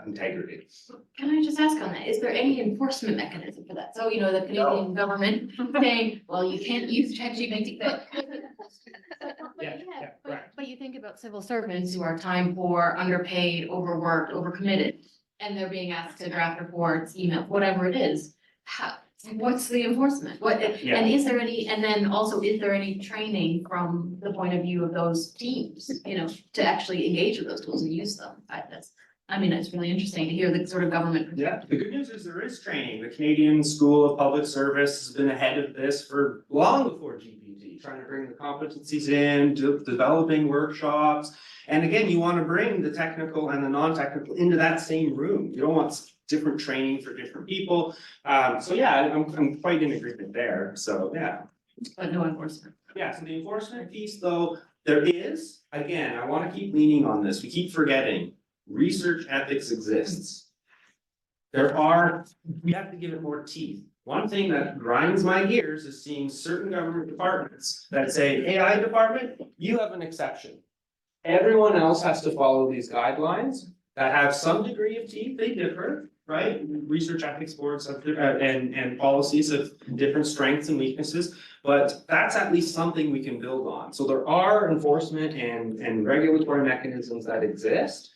S4: integrity.
S5: Can I just ask on that, is there any enforcement mechanism for that? So, you know, the Canadian government saying, well, you can't use ChatGPT, but. But you think about civil servants who are time poor, underpaid, overworked, overcommitted, and they're being asked to draft reports, email, whatever it is. What's the enforcement? And is there any, and then also, is there any training from the point of view of those teams, you know, to actually engage with those tools and use them? I mean, it's really interesting to hear the sort of government.
S4: Yeah, the good news is there is training. The Canadian School of Public Service has been ahead of this for long before GPT, trying to bring the competencies in, developing workshops. And again, you want to bring the technical and the non-technical into that same room. You don't want different training for different people. So yeah, I'm quite in agreement there. So yeah.
S5: But no enforcement.
S4: Yeah, so the enforcement piece though, there is, again, I want to keep leaning on this. We keep forgetting. Research ethics exists. We have to give it more teeth. One thing that grinds my gears is seeing certain government departments that say, AI department, you have an exception. Everyone else has to follow these guidelines that have some degree of teeth. They differ, right? Research ethics boards have, and policies have different strengths and weaknesses, but that's at least something we can build on. So there are enforcement and regulatory mechanisms that exist.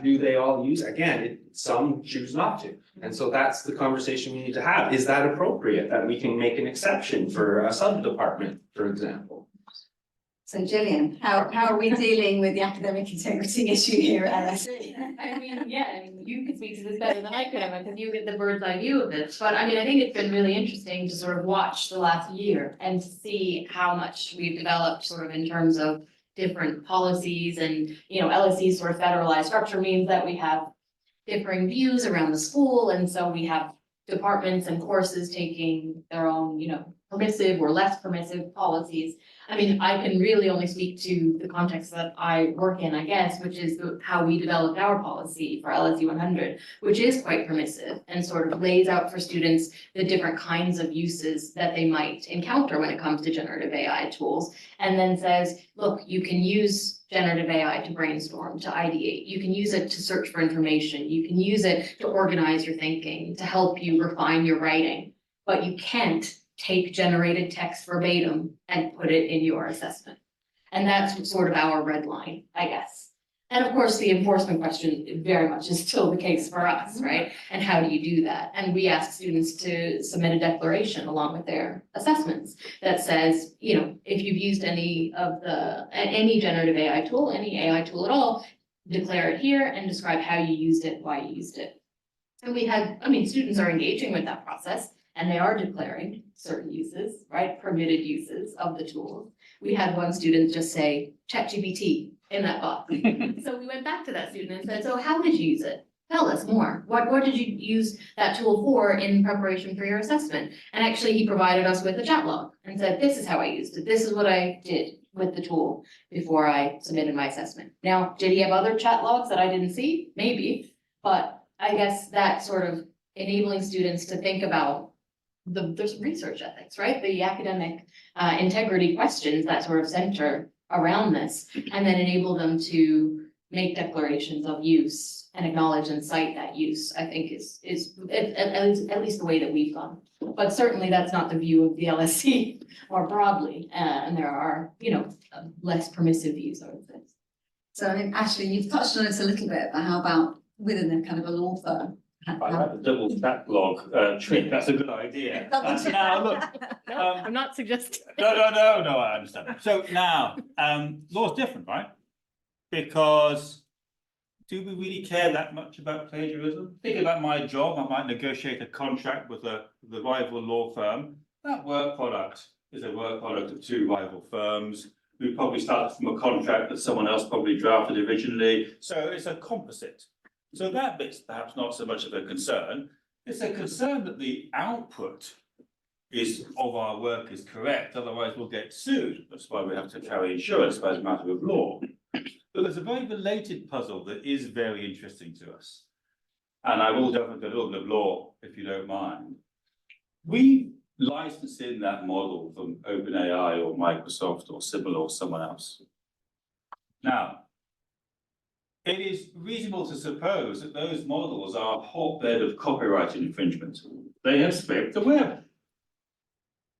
S4: Do they all use? Again, some choose not to. And so that's the conversation we need to have. Is that appropriate that we can make an exception for a sub-department, for example?
S1: So Gillian, how are we dealing with the academic integrity issue here at LSE?
S5: I mean, you could speak to this better than I could, Emma, because you get the bird's eye view of this. But I mean, I think it's been really interesting to sort of watch the last year and to see how much we've developed sort of in terms of different policies and, you know, LSE's sort of federalized structure means that we have differing views around the school. And so we have departments and courses taking their own, you know, permissive or less permissive policies. I mean, I can really only speak to the context that I work in, I guess, which is how we developed our policy for LSE 100, which is quite permissive and sort of lays out for students the different kinds of uses that they might encounter when it comes to generative AI tools. And then says, look, you can use generative AI to brainstorm, to ideate. You can use it to search for information. You can use it to organize your thinking, to help you refine your writing, but you can't take generated text verbatim and put it in your assessment. And that's sort of our red line, I guess. And of course, the enforcement question very much is still the case for us, right? And how do you do that? And we ask students to submit a declaration along with their assessments that says, you know, if you've used any generative AI tool, any AI tool at all, declare it here and describe how you used it, why you used it. And students are engaging with that process and they are declaring certain uses, right? Permitted uses of the tools. We had one student just say ChatGPT in that box. So we went back to that student and said, so how did you use it? Tell us more. What did you use that tool for in preparation for your assessment? And actually he provided us with a chat log and said, this is how I used it. This is what I did with the tool before I submitted my assessment. Now, did he have other chat logs that I didn't see? Maybe, but I guess that sort of enabling students to think about there's research ethics, right? The academic integrity questions that sort of center around this, and then enable them to make declarations of use and acknowledge and cite that use, I think is at least the way that we've gone. But certainly that's not the view of the LSE more broadly, and there are, you know, less permissive views, I would say.
S1: So I mean, Ashley, you've touched on it a little bit, but how about within a kind of a law firm?
S2: I like the double backlog trick, that's a good idea. Now, look,
S5: I'm not suggesting.
S2: no, I understand. So now, law's different, right? Because do we really care that much about plagiarism? Think about my job, I might negotiate a contract with the rival law firm. That work product is a work product of two rival firms. We probably started from a contract that someone else probably drafted originally, so it's a composite. So that bit's perhaps not so much of a concern. It's a concern that the output of our work is correct, otherwise we'll get sued. That's why we have to carry insurance by a matter of law. But there's a very related puzzle that is very interesting to us. And I will delve into a little bit of law, if you don't mind. We license in that model from OpenAI or Microsoft or similar or someone else. Now, it is reasonable to suppose that those models are a hotbed of copyright infringement. They have scraped the web.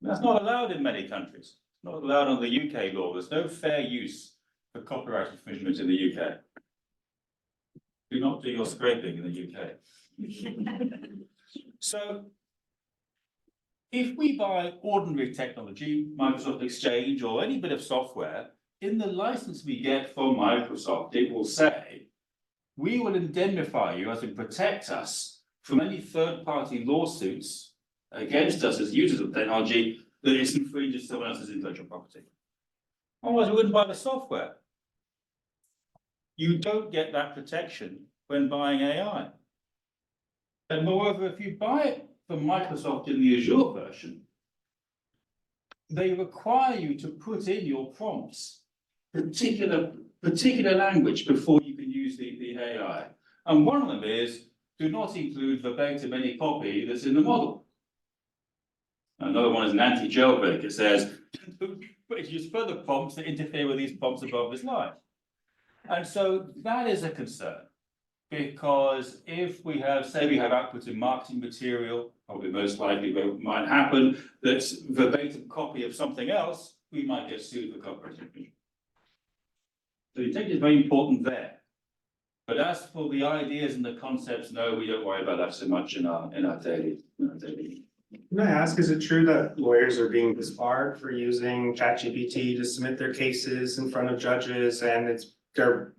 S2: That's not allowed in many countries. It's not allowed under the UK law. There's no fair use for copyright infringement in the UK. Do not do your scraping in the UK. So, if we buy ordinary technology, Microsoft Exchange or any bit of software, in the license we get from Microsoft, it will say, we will indemnify you as in protect us from any third-party lawsuits against us as users of technology that is infringes someone else's intellectual property. Otherwise, we wouldn't buy the software. You don't get that protection when buying AI. And moreover, if you buy it from Microsoft in the Azure version, they require you to put in your prompts particular language before you can use the AI. And one of them is, do not include verbatim any copy that's in the model. Another one is an anti-jailbreak. It says, use further prompts that interfere with these prompts above this line. And so that is a concern, because if we have, say we have output in marketing material, probably most likely what might happen, that's verbatim copy of something else, we might get sued for copyright infringement. So the integrity is very important there. But as for the ideas and the concepts, no, we don't worry about that so much in our daily.
S4: Can I ask, is it true that lawyers are being disbarred for using ChatGPT to submit their cases in front of judges, and they're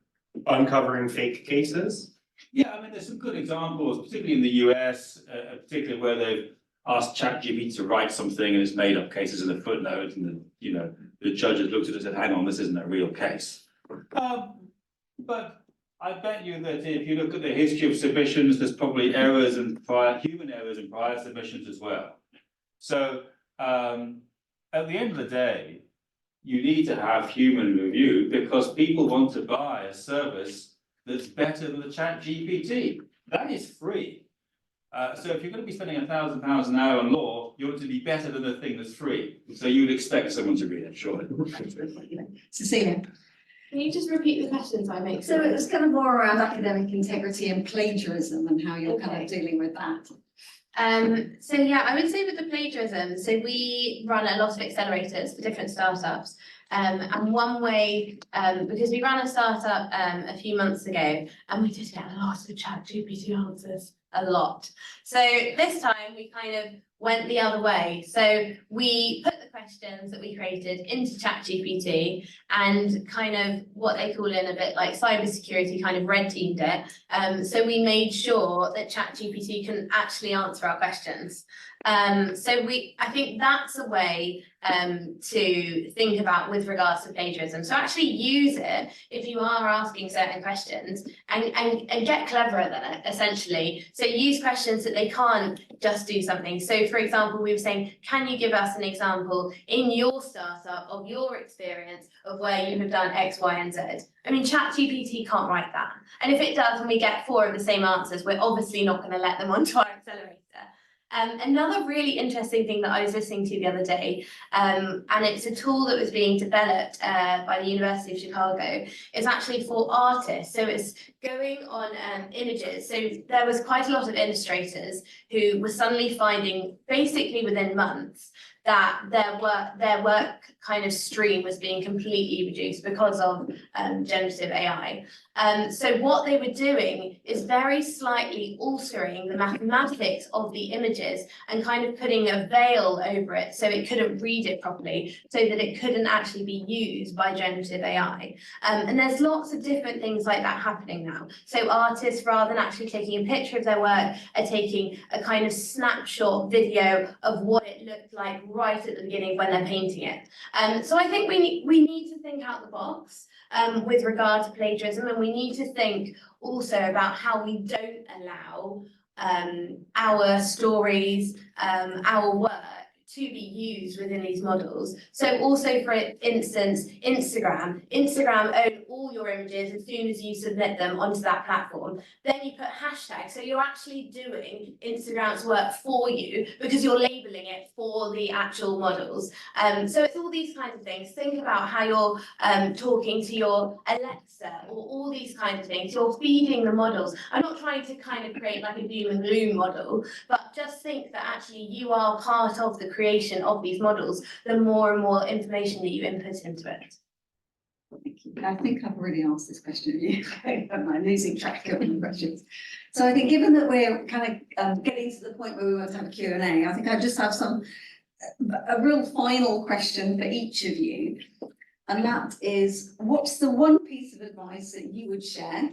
S4: uncovering fake cases?
S2: Yeah, I mean, there's some good examples, particularly in the US, particularly where they've asked ChatGPT to write something and it's made up cases in the footnote, and the judges looked at it and said, hang on, this isn't a real case. But I bet you that if you look at the history of submissions, there's probably human errors in prior submissions as well. So at the end of the day, you need to have human review because people want to buy a service that's better than the ChatGPT. That is free. So if you're going to be spending £1,000 an hour on law, you want it to be better than the thing that's free. So you'd expect someone to read it, surely.
S1: Cecilia.
S3: Can you just repeat the question so I make
S1: So
S3: sure?
S1: it was kind of more around academic integrity and plagiarism and how you're kind
S3: Okay.
S1: of dealing with that.
S3: So yeah, I would say with the plagiarism, so we run a lot of accelerators for different startups. And one way, because we ran a startup a few months ago and we did get a lot of ChatGPT answers, a lot. So this time we kind of went the other way. So we put the questions that we created into ChatGPT and kind of what they call in a bit like cybersecurity, kind of red teamed it. So we made sure that ChatGPT can actually answer our questions. So I think that's a way to think about with regards to plagiarism. So actually use it if you are asking certain questions and get cleverer than it, essentially. So use questions that they can't just do something. So for example, we were saying, can you give us an example in your startup of your experience of where you have done X, Y, and Z? I mean, ChatGPT can't write that. And if it does, and we get 4 of the same answers, we're obviously not going to let them onto our accelerator. Another really interesting thing that I was listening to the other day, and it's a tool that was being developed by the University of Chicago, is actually for artists. So it's going on images. So there was quite a lot of illustrators who were suddenly finding, basically within months, that their work kind of stream was being completely reduced because of generative AI. So what they were doing is very slightly altering the mathematics of the images and kind of putting a veil over it so it couldn't read it properly, so that it couldn't actually be used by generative AI. And there's lots of different things like that happening now. So artists, rather than actually taking a picture of their work, are taking a kind of snapshot video of what it looked like right at the beginning when they're painting it. So I think we need to think out the box with regard to plagiarism, and we need to think also about how we don't allow our stories, our work to be used within these models. So also, for instance, Instagram own all your images as soon as you submit them onto that platform. Then you put hashtags, so you're actually doing Instagram's work for you because you're labeling it for the actual models. So it's all these kinds of things. Think about how you're talking to your Alexa or all these kinds of things. You're feeding the models. I'm not trying to kind of create like a doom and gloom model, but just think that actually you are part of the creation of these models, the more and more information that you input into it.
S1: Thank you. I think I've already asked this question of you. I'm losing track of the questions. So I think given that we're kind of getting to the point where we want to have a Q&A, I think I just have a real final question for each of you. And that is, what's the one piece of advice that you would share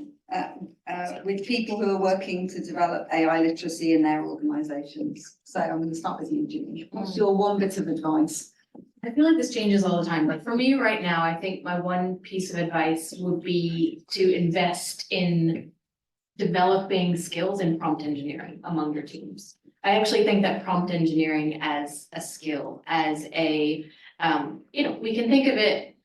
S1: with people who are working to develop AI literacy in their organisations? So I'm going to start with you, Julie. What's your one bit of advice?
S5: I feel like this changes all the time, but for me right now, I think my one piece of advice would be to invest in developing skills in prompt engineering among your teams. I actually think that prompt engineering as a skill, as a, we can think of it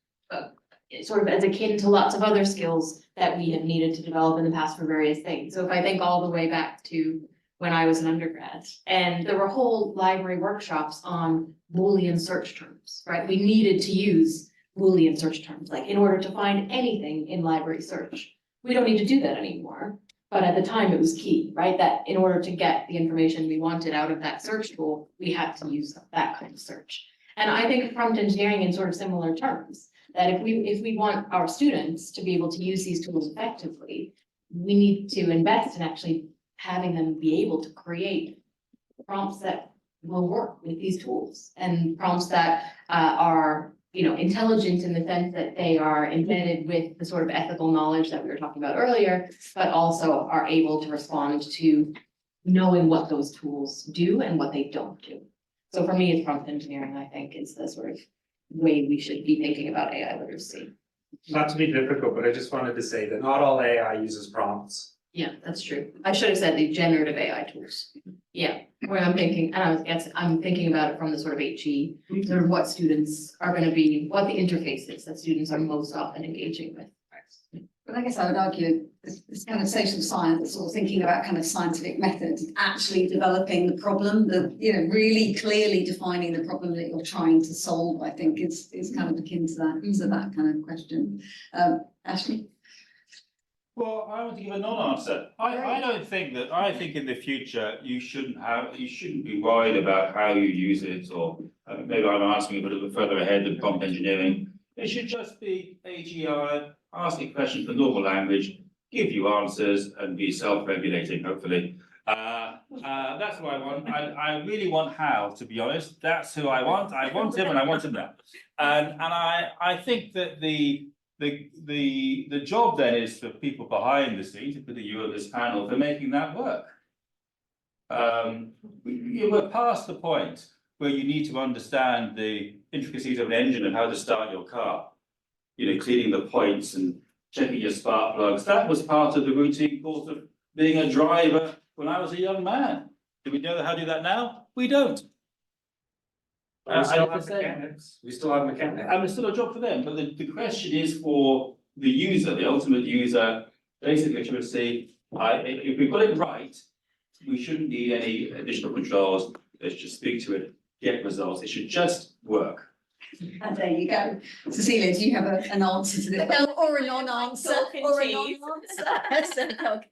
S5: sort of as akin to lots of other skills that we have needed to develop in the past for various things. So if I think all the way back to when I was an undergrad, and there were whole library workshops on Boolean search terms, right? We needed to use Boolean search terms, like in order to find anything in library search. We don't need to do that anymore, but at the time it was key, right? That in order to get the information we wanted out of that search tool, we had to use that kind of search. And I think of prompt engineering in sort of similar terms, that if we want our students to be able to use these tools effectively, we need to invest in actually having them be able to create prompts that will work with these tools, and prompts that are, intelligent in the sense that they are embedded with the sort of ethical knowledge that we were talking about earlier, but also are able to respond to knowing what those tools do and what they don't do. So for me, it's prompt engineering, I think, is the sort of way we should be thinking about AI literacy.
S4: Not to be difficult, but I just wanted to say that not all AI uses prompts.
S5: Yeah, that's true. I should have said the generative AI tools. Yeah, where I'm thinking, and I'm thinking about it from the sort of HE, sort of what students are going to be, what the interface is that students are most often engaging with.
S1: But I guess I would argue this kind of social science, or thinking about kind of scientific methods, actually developing the problem, really clearly defining the problem that you're trying to solve, I think is kind of akin to that kind of question. Ashley?
S2: Well, I want to give a non-answer. I think in the future, you shouldn't be worried about how you use it, or maybe I'm asking a little bit further ahead than prompt engineering. It should just be AGI, ask a question for normal language, give you answers and be self-regulating, hopefully. That's what I want. I really want Hal, to be honest. That's who I want. I want him and I want him now. And I think that the job then is for people behind the scenes, including you at this panel, for making that work. We're past the point where you need to understand the intricacies of an engine and how to start your car. You know, cleaning the points and checking your spark plugs. That was part of the routine course of being a driver when I was a young man. Do we know how to do that now? We don't.
S4: We still
S2: I
S4: have mechanics. We still have mechanics.
S2: And it's still a job for them, but the question is for the user, the ultimate user, basic literacy. If we've got it right, we shouldn't need any additional controls. Let's just speak to it, get results. It should just work.
S1: And there you go. Cecilia, do you have an answer to this? Or a non-answer? Or a
S3: Cheese.
S1: non-answer?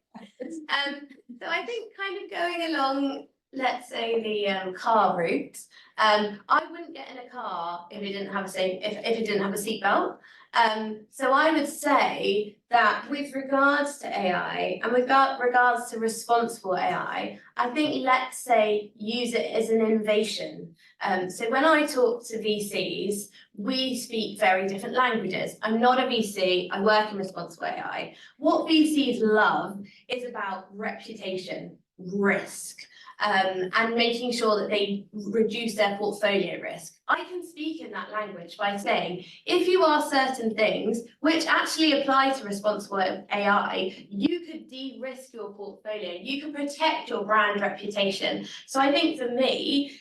S3: So I think kind of going along, let's say the car route, I wouldn't get in a car if it didn't have if it didn't have a seatbelt. So I would say that with regards to AI and with regards to responsible AI, I think let's say use it as an innovation. So when I talk to VCs, we speak very different languages. I'm not a VC, I work in responsible AI. What VCs love is about reputation, risk, and making sure that they reduce their portfolio risk. I can speak in that language by saying, if you are certain things which actually apply to responsible AI, you could de-risk your portfolio, you can protect your brand reputation. So I think for me,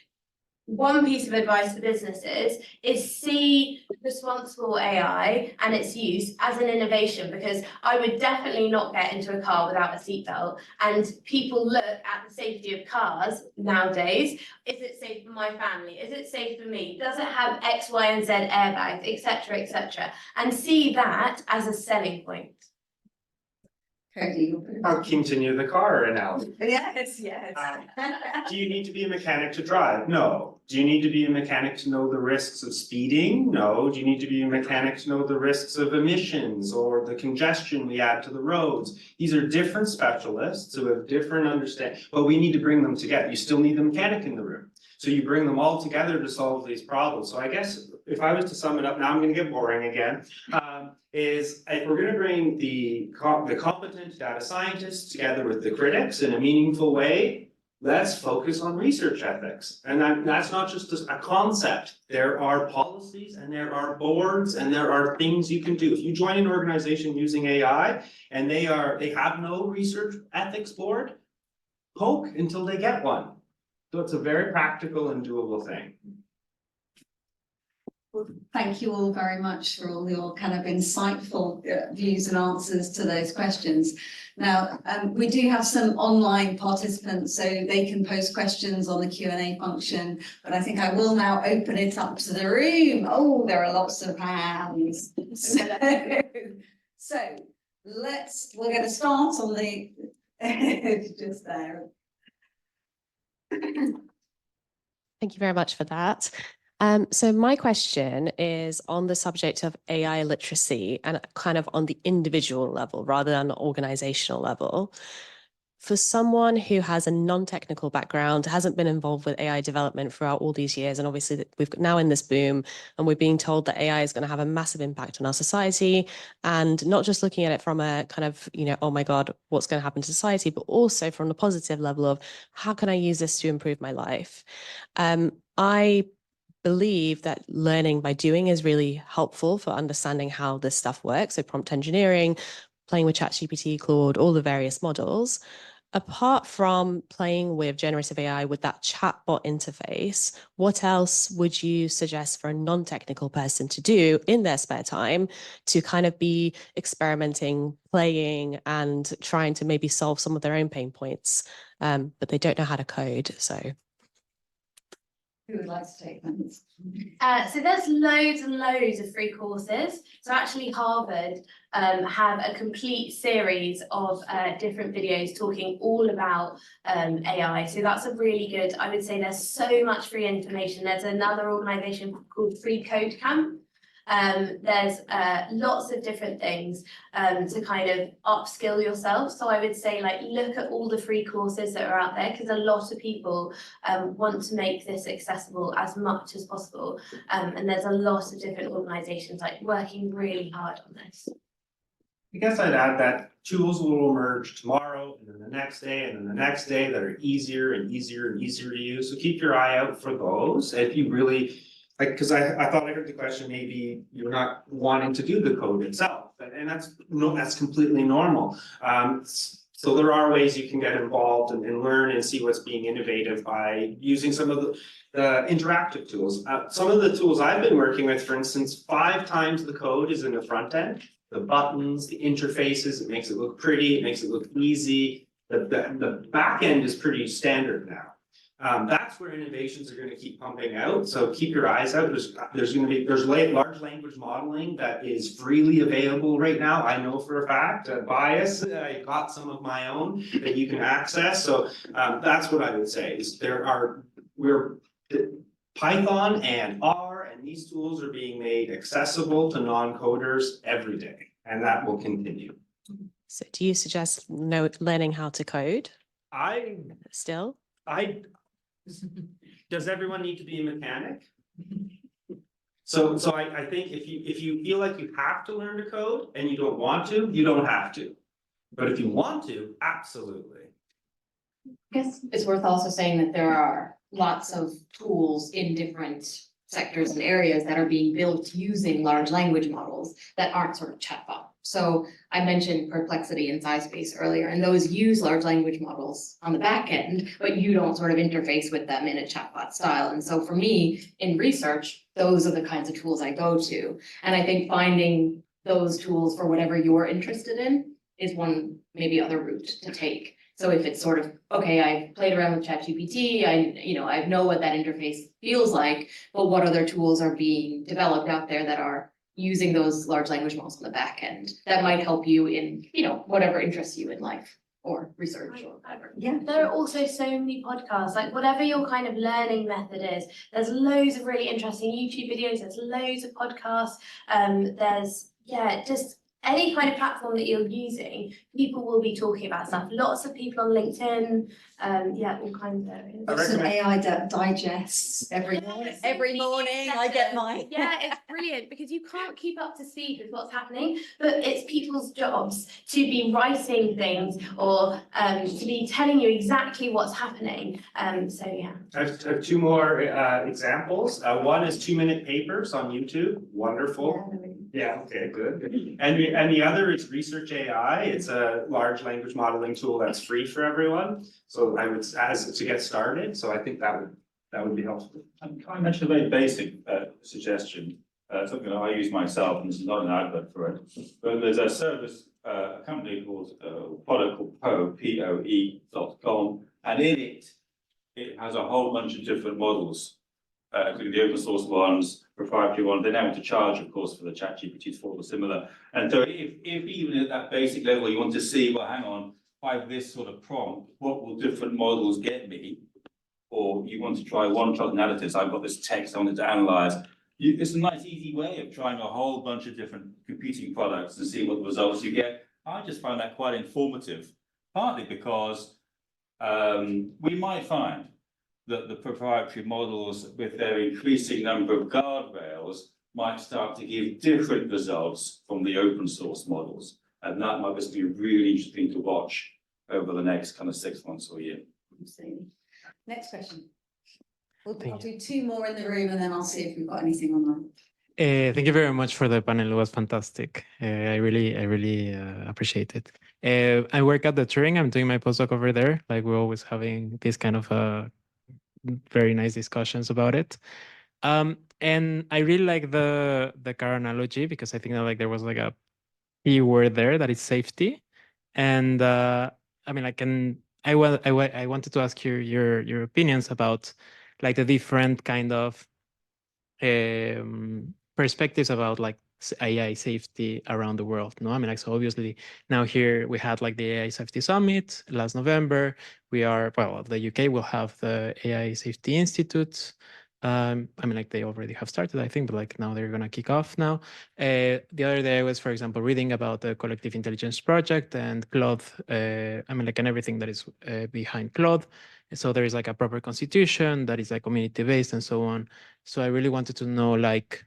S3: one piece of advice for businesses is see responsible AI and its use as an innovation, because I would definitely not get into a car without a seatbelt. And people look at the safety of cars nowadays. Is it safe for my family? Is it safe for me? Does it have X, Y, and Z airbags, etc., etc.? And see that as a selling point.
S1: Cody.
S4: I'll continue the car analogy.
S1: Yes.
S4: Do you need to be a mechanic to drive? No. Do you need to be a mechanic to know the risks of speeding? No. Do you need to be a mechanic to know the risks of emissions or the congestion we add to the roads? These are different specialists who have different understanding, but we need to bring them together. You still need the mechanic in the room. So you bring them all together to solve these problems. So I guess if I was to sum it up, now I'm going to get boring again, is if we're going to bring the competent data scientists together with the critics in a meaningful way, let's focus on research ethics. And that's not just a concept. There are policies and there are boards and there are things you can do. If you join an organization using AI and they have no research ethics board, poke until they get one. So it's a very practical and doable thing.
S1: Well, thank you all very much for all your kind of insightful views and answers to those questions. Now, we do have some online participants, so they can post questions on the Q&A function, but I think I will now open it up to the room. Oh, there are lots of hands. So we're going to start on the, just there.
S6: Thank you very much for that. So my question is on the subject of AI literacy and kind of on the individual level rather than the organizational level. For someone who has a non-technical background, hasn't been involved with AI development throughout all these years, and obviously we've now in this boom and we're being told that AI is going to have a massive impact on our society, and not just looking at it from a kind of, oh my God, what's going to happen to society, but also from the positive level of how can I use this to improve my life? I believe that learning by doing is really helpful for understanding how this stuff works. So prompt engineering, playing with ChatGPT, Claude, all the various models. Apart from playing with generative AI with that chatbot interface, what else would you suggest for a non-technical person to do in their spare time to kind of be experimenting, playing, and trying to maybe solve some of their own pain points, but they don't know how to code? So
S1: Who would like to take them?
S3: So there's loads and loads of free courses. So actually Harvard have a complete series of different videos talking all about AI. So that's a really good, I would say there's so much free information. There's another organization called Free Code Camp. There's lots of different things to kind of upskill yourself. So I would say like look at all the free courses that are out there, because a lot of people want to make this accessible as much as possible. And there's a lot of different organizations like working really hard on this.
S4: I guess I'd add that tools will emerge tomorrow and then the next day and then the next day that are easier and easier and easier to use. So keep your eye out for those. If you really, like, because I thought I heard the question, maybe you're not wanting to do the code itself, and that's completely normal. So there are ways you can get involved and learn and see what's being innovative by using some of the interactive tools. Some of the tools I've been working with, for instance, 5 times the code is in the front end. The buttons, the interfaces, it makes it look pretty, it makes it look easy. The back end is pretty standard now. That's where innovations are gonna keep pumping out, so keep your eyes out. There's large language modeling that is freely available right now. I know for a fact, bias, I got some of my own that you can access, so that's what I would say, is Python and R and these tools are being made accessible to non-coders every day, and that will continue.
S6: So do you suggest learning how to code still?
S4: Does everyone need to be a mechanic? So I think if you feel like you have to learn to code and you don't want to, you don't have to. But if you want to, absolutely.
S5: I guess it's worth also saying that there are lots of tools in different sectors and areas that are being built using large language models that aren't sort of chatbot. So I mentioned Perplexity and SciSpace earlier, and those use large language models on the back end, but you don't sort of interface with them in a chatbot style. And so for me, in research, those are the kinds of tools I go to. And I think finding those tools for whatever you're interested in is one maybe other route to take. So if it's sort of, okay, I've played around with ChatGPT, I know what that interface feels like, but what other tools are being developed out there that are using those large language models on the back end that might help you in, whatever interests you in life or research or whatever.
S1: Yeah.
S3: There are also so many podcasts, like whatever your kind of learning method is, there's loads of really interesting YouTube videos, there's loads of podcasts, there's, just any kind of platform that you're using, people will be talking about stuff. Lots of people on LinkedIn, all kinds of areas.
S4: I
S1: Lots of
S4: recommend-
S1: AI digests every morning. Every morning I get mine.
S3: Yeah, it's brilliant because you can't keep up to speed with what's happening, but it's people's jobs to be writing things or to be telling you exactly what's happening. So yeah.
S4: I have 2 more examples. One is 2-minute papers on YouTube. Wonderful. Yeah, okay, good. And the other is Research AI. It's a large language modeling tool that's free for everyone. So I would ask to get started. So I think that would be helpful.
S2: Can I mention a very basic suggestion? Something that I use myself, and this is not an advert for it. But there's a service, a company called product called Poe, POE.com, and in it has a whole bunch of different models, including the open source ones, proprietary ones. They're now able to charge, of course, for the ChatGPT for or similar. And so if even at that basic level you want to see, well, hang on, by this sort of prompt, what will different models get me? Or you want to try one-shot analysis, I've got this text I wanted to analyze. It's a nice, easy way of trying a whole bunch of different competing products and see what results you get. I just find that quite informative, partly because we might find that the proprietary models, with their increasing number of guardrails, might start to give different results from the open source models. And that might just be really interesting to watch over the next kind of 6 months or a year.
S1: Absolutely. Next question. I'll do 2 more in the room and then I'll see if we've got anything online.
S7: Thank you very much for the panel. It was fantastic. I really appreciate it. I work at the Turing. I'm doing my postdoc over there. Like we're always having this kind of very nice discussions about it. And I really like the car analogy because I think that like there was like a key word there that is safety. And I mean, I wanted to ask your opinions about like the different kind of perspectives about like AI safety around the world. No, I mean, like, so obviously now here we had like the AI Safety Summit last November. The UK will have the AI Safety Institute I mean, like they already have started, I think, but like now they're gonna kick off now. The other day I was, for example, reading about the Collective Intelligence Project and Claude. I mean, like, and everything that is behind Claude. So there is like a proper constitution that is like community based and so on. So I really wanted to know like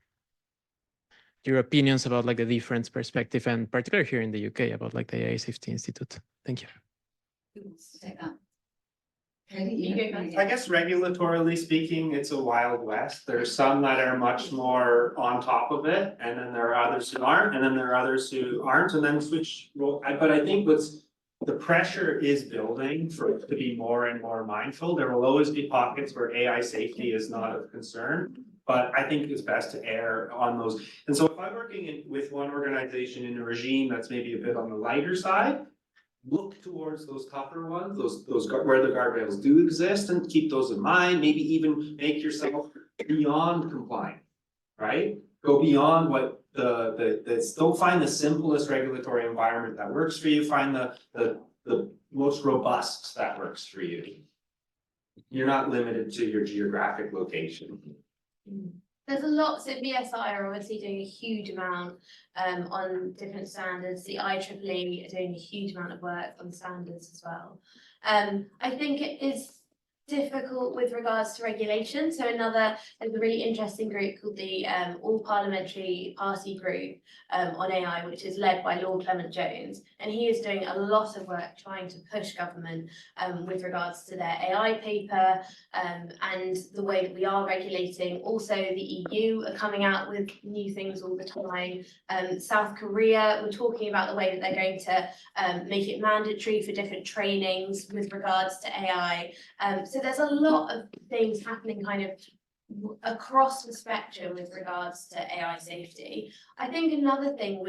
S7: your opinions about like the different perspective, and particularly here in the UK about like the AI Safety Institute. Thank you.
S1: Who wants to take that?
S3: You go first.
S4: I guess regulatorily speaking, it's a wild west. There's some that are much more on top of it, and then there are others who aren't, and then there are others who aren't, and then switch. But I think the pressure is building for us to be more and more mindful. There will always be pockets where AI safety is not of concern, but I think it's best to err on those. And so if I'm working with one organization in a regime that's maybe a bit on the lighter side, look towards those tougher ones, those where the guardrails do exist, and keep those in mind. Maybe even make yourself beyond compliant, right? Go beyond what don't find the simplest regulatory environment that works for you. Find the most robust that works for you. You're not limited to your geographic location.
S3: There's a lot, so BSI are obviously doing a huge amount on different standards. The IEEE are doing a huge amount of work on standards as well. I think it is difficult with regards to regulation. So there's a really interesting group called the All Parliamentary Party Group on AI, which is led by Lord Clement Jones. And he is doing a lot of work trying to push government with regards to their AI paper and the way that we are regulating. Also, the EU are coming out with new things all the time. South Korea, we're talking about the way that they're going to make it mandatory for different trainings with regards to AI. So there's a lot of things happening kind of across the spectrum with regards to AI safety. I think another thing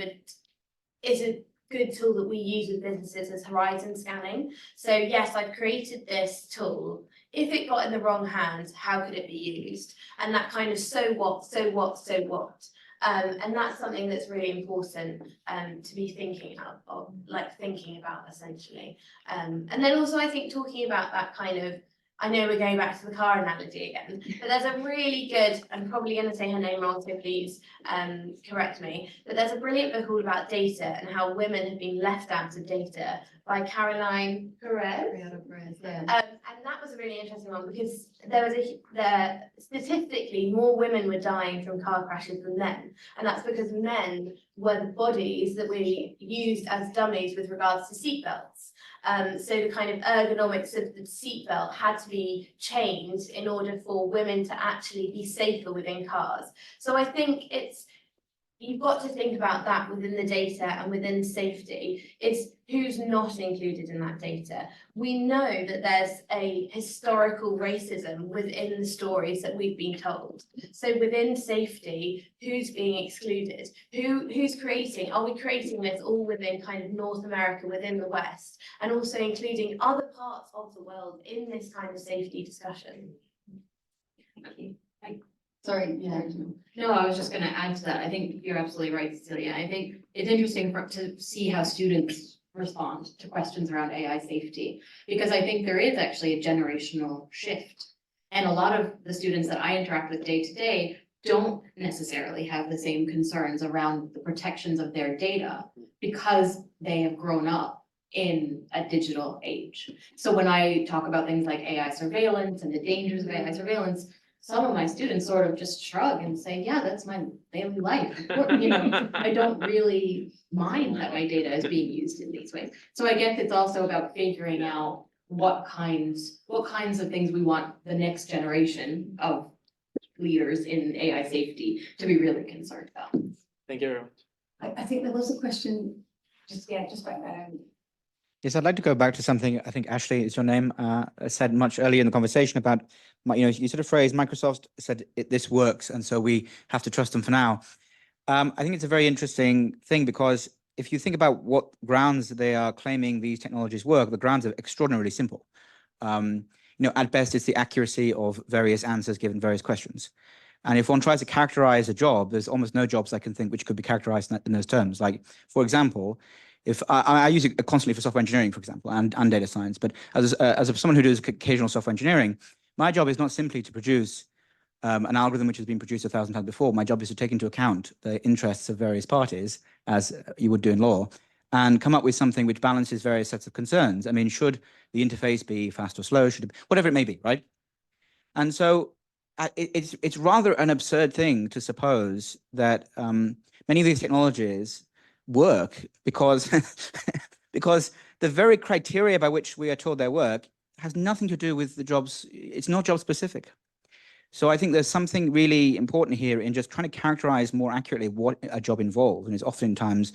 S3: is a good tool that we use with businesses is horizon scanning. So yes, I've created this tool. If it got in the wrong hands, how could it be used? And that kind of so what? And that's something that's really important to be thinking about essentially. And then also I think talking about that kind of, I know we're going back to the car analogy again, but there's a really good, I'm probably going to say her name wrong, so please correct me, but there's a brilliant book all about data and how women have been left out of data by Caroline Perez. And that was a really interesting one because there was statistically more women were dying from car crashes than men. And that's because men were the bodies that we used as dummies with regards to seatbelts. So the kind of ergonomics of the seatbelt had to be changed in order for women to actually be safer within cars. So I think you've got to think about that within the data and within safety. It's who's not included in that data. We know that there's a historical racism within the stories that we've been told. So within safety, who's being excluded? Who's creating? Are we creating this all within kind of North America, within the West, and also including other parts of the world in this kind of safety discussion?
S5: Thank you.
S1: Sorry, yeah.
S5: No, I was just going to add to that. I think you're absolutely right, Cecilia. I think it's interesting to see how students respond to questions around AI safety, because I think there is actually a generational shift. And a lot of the students that I interact with day to day don't necessarily have the same concerns around the protections of their data because they have grown up in a digital age. So when I talk about things like AI surveillance and the dangers of AI surveillance, some of my students sort of just shrug and say, yeah, that's my daily life. You know, I don't really mind that my data is being used in these ways. So I guess it's also about figuring out what kinds of things we want the next generation of leaders in AI safety to be really concerned about.
S7: Thank you very much.
S1: I think there was a question, just back there.
S8: Yes, I'd like to go back to something I think Ashley is your name, said much earlier in the conversation about, you sort of phrased Microsoft said this works, and so we have to trust them for now. I think it's a very interesting thing because if you think about what grounds they are claiming these technologies work, the grounds are extraordinarily simple. At best, it's the accuracy of various answers given various questions. And if one tries to characterize a job, there's almost no jobs I can think which could be characterized in those terms. Like, for example, if I use it constantly for software engineering, for example, and data science, but as someone who does occasional software engineering, my job is not simply to produce an algorithm which has been produced 1,000 times before. My job is to take into account the interests of various parties, as you would do in law, and come up with something which balances various sets of concerns. I mean, should the interface be fast or slow? Should it, whatever it may be, right? And so it's rather an absurd thing to suppose that many of these technologies work because because the very criteria by which we are told they work has nothing to do with the jobs. It's not job specific. So I think there's something really important here in just trying to characterize more accurately what a job involves, and it's oftentimes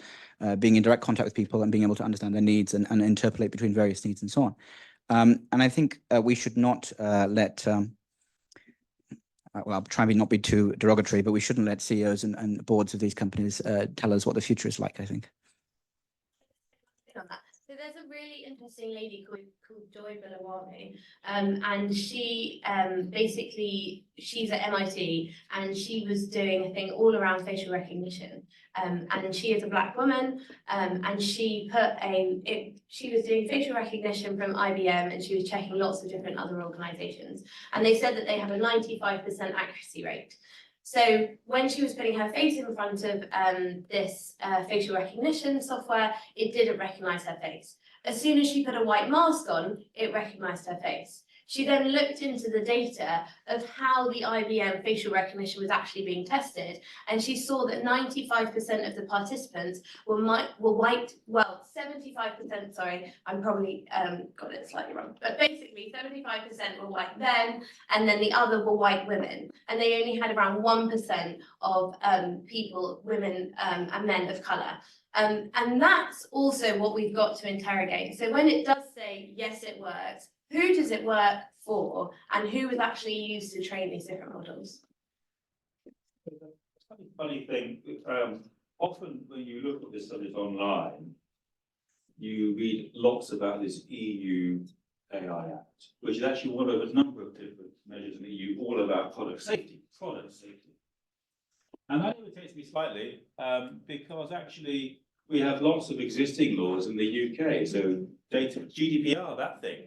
S8: being in direct contact with people and being able to understand their needs and interpolate between various needs and so on. And I think we should not let well, I'll try and not be too derogatory, but we shouldn't let CEOs and boards of these companies tell us what the future is like, I think.
S3: On that. So there's a really interesting lady called Joy Bilawami, and she basically, she's at MIT, and she was doing a thing all around facial recognition, and she is a Black woman, and she put she was doing facial recognition from IBM, and she was checking lots of different other organizations, and they said that they have a 95% accuracy rate. So when she was putting her face in front of this facial recognition software, it didn't recognize her face. As soon as she put a white mask on, it recognized her face. She then looked into the data of how the IBM facial recognition was actually being tested, and she saw that 95% of the participants were white, well, 75%, sorry, I'm probably got it slightly wrong, but basically 75% were white men, and then the other were white women, and they only had around 1% of people, women and men of colour. And that's also what we've got to interrogate. So when it does say, yes, it works, who does it work for, and who was actually used to train these different models?
S2: Funny thing, often when you look at this studies online, you read lots about this EU AI Act, which is actually one of a number of different measures in the EU, all about product safety, And that irritates me slightly, because actually we have lots of existing laws in the UK, so data, GDPR, that thing.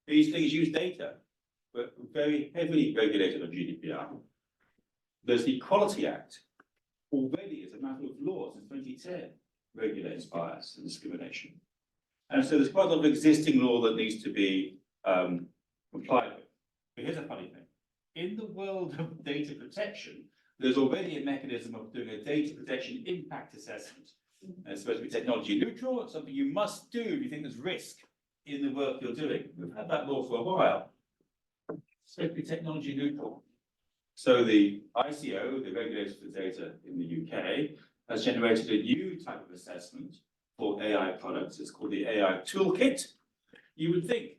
S2: These things use data, but very heavily regulated on GDPR. There's the Equality Act, already as a matter of law since 2010, regulates bias and discrimination. And so there's quite a lot of existing law that needs to be complied with. But here's a funny thing. In the world of data protection, there's already a mechanism of doing a data protection impact assessment. And it's supposed to be technology neutral. It's something you must do if you think there's risk in the work you're doing. We've had that law for a while. It's supposed to be technology neutral. So the ICO, the regulator for data in the UK, has generated a new type of assessment for AI products. It's called the AI Toolkit. You would think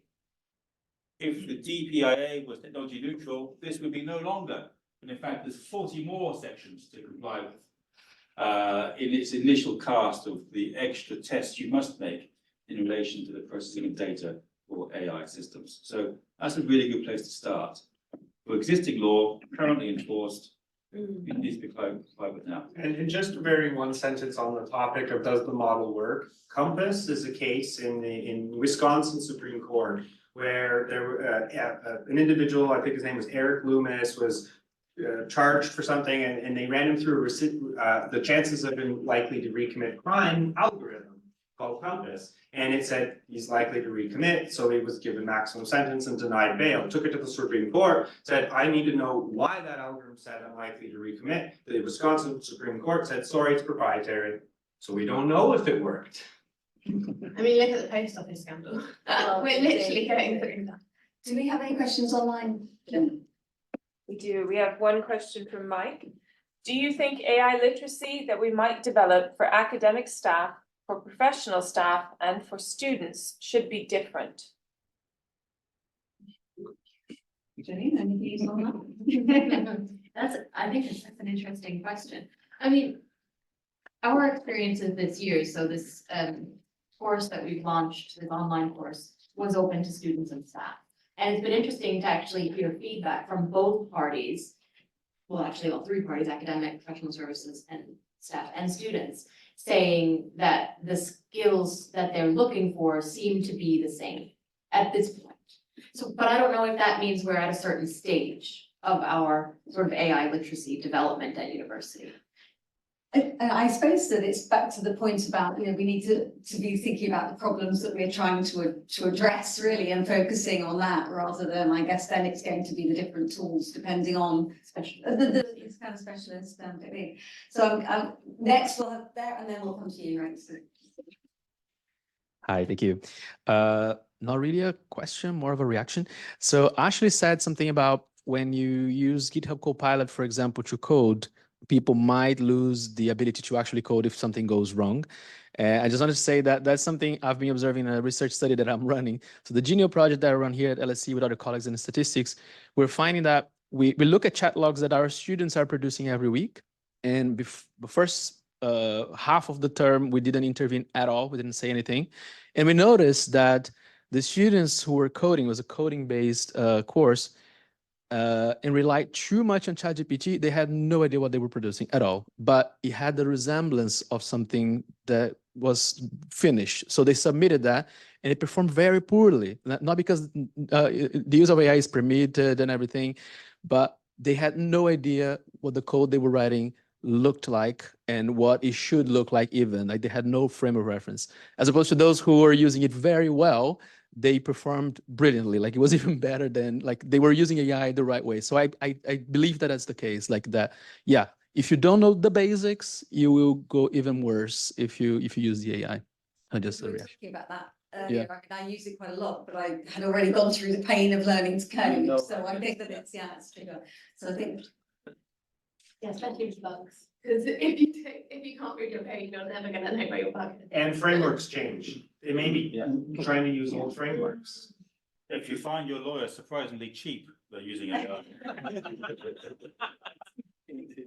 S2: if the DPIA was technology neutral, this would be no longer. But in fact, there's 40 more sections to comply with in its initial cast of the extra tests you must make in relation to the processing of data for AI systems. So that's a really good place to start. For existing law, currently enforced, it needs to be complied with now.
S4: And just very one sentence on the topic of does the model work? Compass is a case in Wisconsin Supreme Court where there an individual, I think his name was Eric Loomis, was charged for something, and they ran him through the chances of him likely to recommit crime algorithm called Compass, and it said he's likely to recommit, so he was given maximum sentence and denied bail. Took it to the Supreme Court, said, I need to know why that algorithm said I'm likely to recommit. The Wisconsin Supreme Court said, sorry, it's proprietary, so we don't know if it worked.
S3: I mean, look at the post office scandal. We're literally going through that.
S1: Do we have any questions online? Jim?
S9: We do. We have one question from Mike. Do you think AI literacy that we might develop for academic staff, for professional staff, and for students should be different?
S1: Jane, any views on that?
S5: I think that's an interesting question. I mean, our experience of this year, so this course that we've launched, this online course, was open to students and staff. And it's been interesting to actually hear feedback from both parties. Well, actually all three parties, academic, professional services, and staff and students, saying that the skills that they're looking for seem to be the same at this point. So, but I don't know if that means we're at a certain stage
S10: of our sort of AI literacy development at university?
S1: And I suppose that it's back to the point about, we need to be thinking about the problems that we're trying to address really and focusing on that rather than, I guess, then it's going to be the different tools depending on it's kind of specialist technique. So next we'll have there and then we'll come to you, right? So,
S11: Hi, thank you. Not really a question, more of a reaction. So Ashley said something about when you use GitHub Copilot, for example, to code, people might lose the ability to actually code if something goes wrong. I just wanted to say that that's something I've been observing in a research study that I'm running. So the Genio project that I run here at LSE with other colleagues in statistics, we're finding that we look at chat logs that our students are producing every week. And the first half of the term, we didn't intervene at all. We didn't say anything. And we noticed that the students who were coding, was a coding-based course, and relied too much on ChatGPT, they had no idea what they were producing at all. But it had the resemblance of something that was finished. So they submitted that, and it performed very poorly. Not because the use of AI is permitted and everything, but they had no idea what the code they were writing looked like and what it should look like even. Like they had no frame of reference. As opposed to those who were using it very well, they performed brilliantly. Like it was even better than, like they were using AI the right way. So I believe that that's the case. Like that, yeah. If you don't know the basics, you will go even worse if you use the AI. Just
S1: we
S11: a
S1: were
S11: reaction.
S1: talking about that earlier. I mean, I use it quite a lot, but I had already gone through the pain of learning to code. So I think that it's true. So I think
S3: Yeah, especially with bugs, because if you can't read your code, you're never gonna know where your bug is.
S4: And frameworks change. They may be trying to use old frameworks.
S2: If you find your lawyer surprisingly cheap, they're using AI.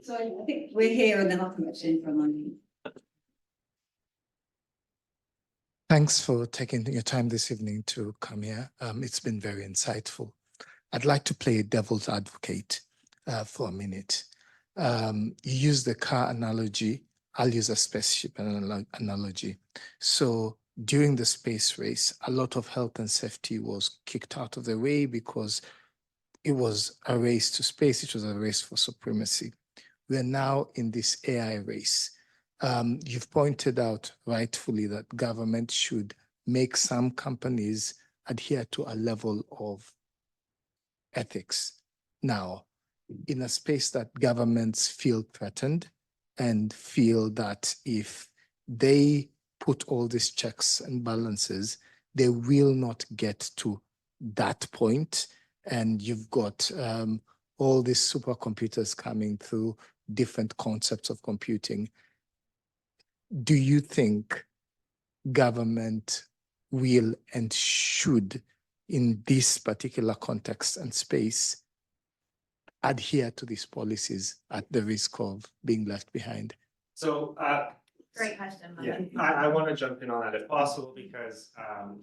S1: so. I think we're here, and then I'll come back to you for a moment.
S12: Thanks for taking your time this evening to come here. It's been very insightful. I'd like to play devil's advocate for a minute. You use the car analogy. I'll use a spaceship analogy. So during the space race, a lot of health and safety was kicked out of the way because it was a race to space. It was a race for supremacy. We're now in this AI race. You've pointed out rightfully that government should make some companies adhere to a level of ethics. Now, in a space that governments feel threatened and feel that if they put all these checks and balances, they will not get to that point. And you've got all these supercomputers coming through, different concepts of computing. Do you think government will and should, in this particular context and space, adhere to these policies at the risk of being left behind?
S4: So
S3: Great question.
S4: yeah, I want to jump in on that if possible, because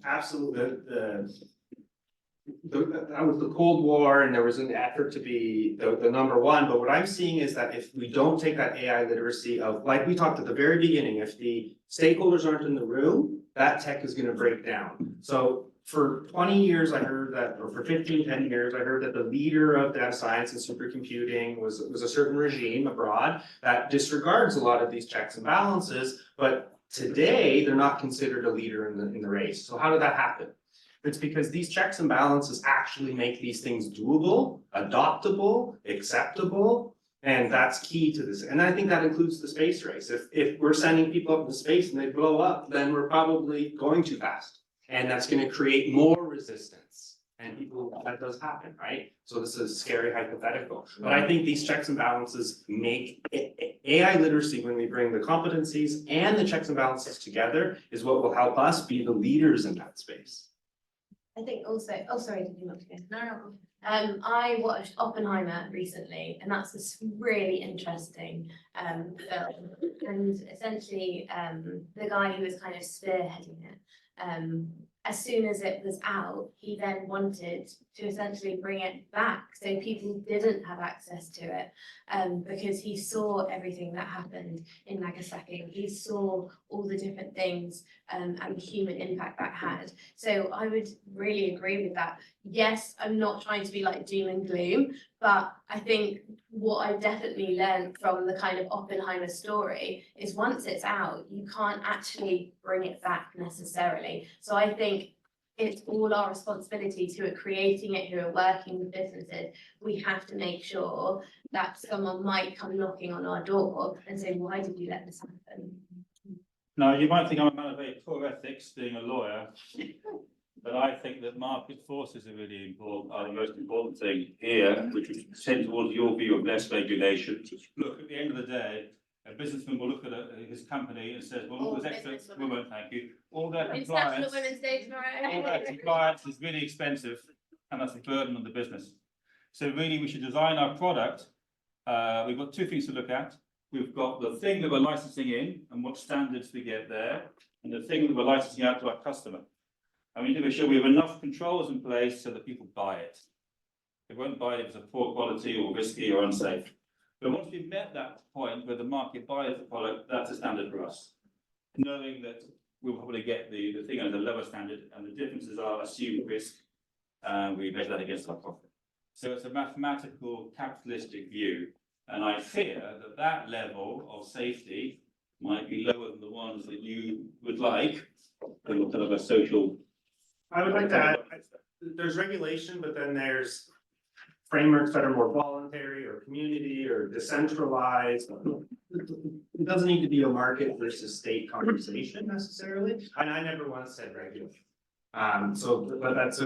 S4: absolutely that was the Cold War and there was an effort to be the number one. But what I'm seeing is that if we don't take that AI literacy of, like we talked at the very beginning, if the stakeholders aren't in the room, that tech is going to break down. So for 20 years, I heard that, or for 10 years, I heard that the leader of data science and supercomputing was a certain regime abroad that disregards a lot of these checks and balances. But today, they're not considered a leader in the race. So how did that happen? It's because these checks and balances actually make these things doable, adoptable, acceptable, and that's key to this. And I think that includes the space race. If we're sending people up into space and they blow up, then we're probably going too fast. And that's going to create more resistance. And that does happen, right? So this is a scary hypothetical. But I think these checks and balances make AI literacy, when we bring the competencies and the checks and balances together, is what will help us be the leaders in that space.
S3: I think also, oh, sorry, did you want to go? No. I watched Oppenheimer recently, and that's this really interesting film. And essentially, the guy who was kind of spearheading it, as soon as it was out, he then wanted to essentially bring it back so people didn't have access to it, because he saw everything that happened in Nagasaki. He saw all the different things and the human impact that had. So I would really agree with that. yes, I'm not trying to be like doom and gloom, but I think what I definitely learned from the kind of Oppenheimer story is once it's out, you can't actually bring it back necessarily. So I think it's all our responsibility who are creating it, who are working with businesses. We have to make sure that someone might come knocking on our door and say, why did you let this happen?
S2: Now, you might think I'm a man of very poor ethics, being a lawyer, but I think that market forces are really important, are the most important thing here, which would tend towards your view of less regulation. Look, at the end of the day, a businessman will look at his company and says, well, all those extra women, thank you, all their
S3: International
S2: compliance,
S3: Women's Day tomorrow.
S2: all their compliance is really expensive, and that's a burden on the business. So really, we should design our product. We've got two things to look at. We've got the thing that we're licensing in and what standards we get there, and the thing that we're licensing out to our customer. And we need to make sure we have enough controls in place so that people buy it. They won't buy it if it's a poor quality or risky or unsafe. But once we've met that point where the market buys the product, that's a standard for us. Knowing that we'll probably get the thing at a lower standard, and the differences are assumed risk, and we measure that against our profit. So it's a mathematical, capitalistic view. And I fear that that level of safety might be lower than the ones that you would like, kind of a social.
S4: I would like to add, there's regulation, but then there's frameworks that are more voluntary or community or decentralized. It doesn't need to be a market versus state conversation necessarily, and I never once said regulate. But that's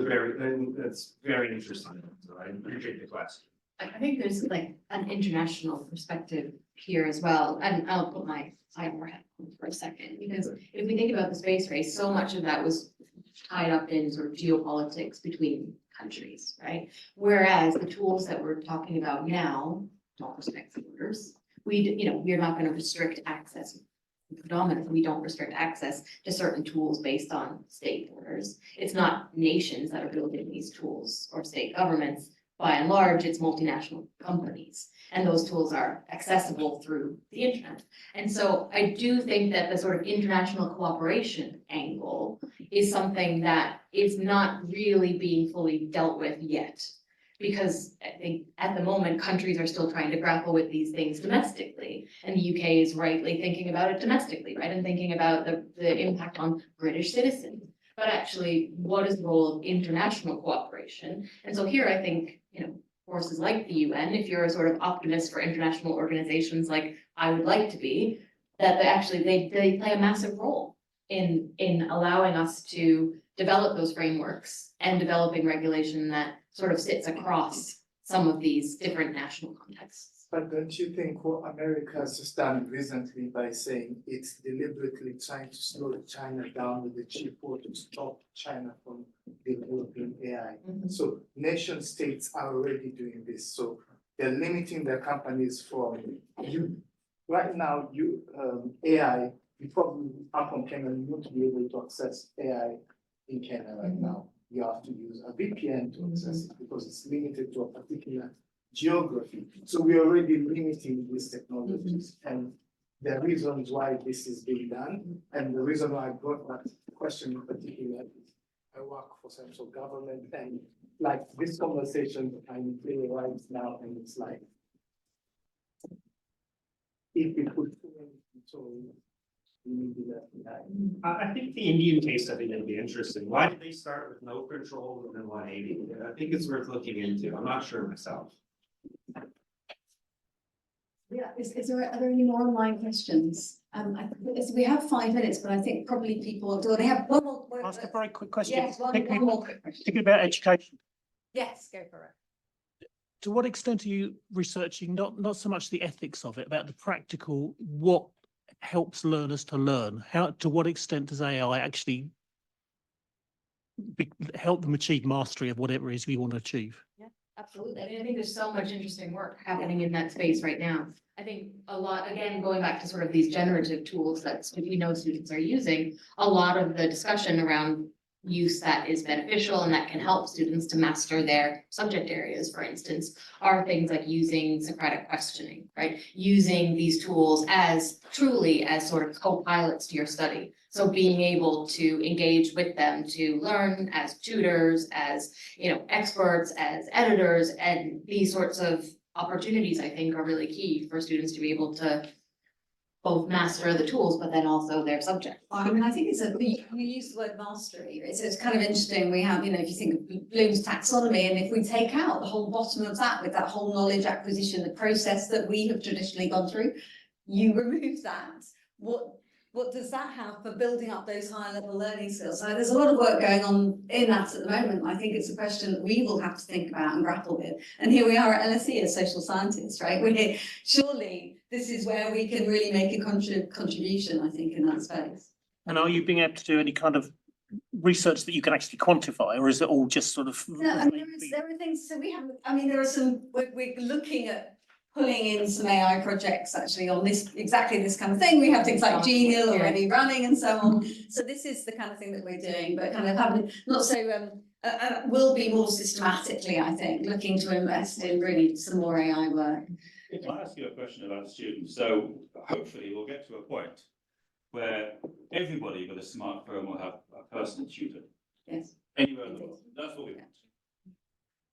S4: very interesting, so I appreciate the question.
S10: I think there's like an international perspective here as well, and I'll put my IR hat on for a second, because if we think about the space race, so much of that was tied up in sort of geopolitics between countries, right? Whereas the tools that we're talking about now don't respect borders. We're not going to restrict access. Predominantly, we don't restrict access to certain tools based on state borders. It's not nations that are building these tools or state governments. By and large, it's multinational companies, and those tools are accessible through the internet. And so I do think that the sort of international cooperation angle is something that is not really being fully dealt with yet. Because I think at the moment, countries are still trying to grapple with these things domestically. And the UK is rightly thinking about it domestically, right? And thinking about the impact on British citizens. But actually, what is the role of international cooperation? And so here I think, forces like the UN, if you're a sort of optimist for international organizations like I would like to be, that they play a massive role in allowing us to develop those frameworks and developing regulation that sort of sits across some of these different national contexts.
S12: But don't you think what America has just done recently by saying it's deliberately trying to slow China down with the chip or to stop China from developing AI? So nation states are already doing this. So they're limiting their companies from you. Right now, AI, you probably are from Kenya, you won't be able to access AI in Kenya right now. You have to use a VPN to access it because it's limited to a particular geography. So we're already limiting these technologies, and the reasons why this is being done, and the reason why I brought that question in particular is I work for central government, and like this conversation I'm feeling right now, and it's like if we put too many control, we need to let it die.
S4: I think the Indian case study will be interesting. Why did they start with no control and then 180? I think it's worth looking into. I'm not sure myself.
S1: Yeah, are there any more online questions? We have 5 minutes, but I think probably people do. They have one more.
S13: Ask a very quick question.
S1: Yes, one more quick question.
S13: Thinking about education.
S1: Yes, go for it.
S13: To what extent are you researching not so much the ethics of it, about the practical, what helps learners to learn? To what extent does AI actually help them achieve mastery of whatever it is we want to achieve?
S10: Yeah, absolutely. I think there's so much interesting work happening in that space right now. I think a lot, again, going back to sort of these generative tools that we know students are using, a lot of the discussion around use that is beneficial and that can help students to master their subject areas, for instance, are things like using Socratic questioning, right? Using these tools as truly as sort of co-pilots to your study.
S5: So being able to engage with them to learn as tutors, as, you know, experts, as editors, and these sorts of opportunities, I think, are really key for students to be able to both master the tools, but then also their subject.
S1: I mean, I think it's you use the word mastery. It's kind of interesting. We have, you know, if you think of Bloom's taxonomy, and if we take out the whole bottom of that with that whole knowledge acquisition, the process that we have traditionally gone through, you remove that. What does that have for building up those higher level learning skills? So there's a lot of work going on in that at the moment. I think it's a question that we will have to think about and grapple with. And here we are at LSE as social scientists, right? We're surely this is where we can really make a contribution, I think, in that space.
S13: And are you being able to do any kind of research that you can actually quantify, or is it all just sort of?
S1: No, I mean, there are things, so we have, I mean, there are some, we're looking at pulling in some AI projects actually on this, exactly this kind of thing. We have things like Genial already running and so on. So this is the kind of thing that we're doing, but kind of having, not so, will be more systematically, I think, looking to invest in really some more AI work.
S2: If I ask you a question about students, so hopefully we'll get to a point where everybody with a smartphone will have a personal tutor.
S1: Yes.
S2: Anywhere in the world. That's what we want.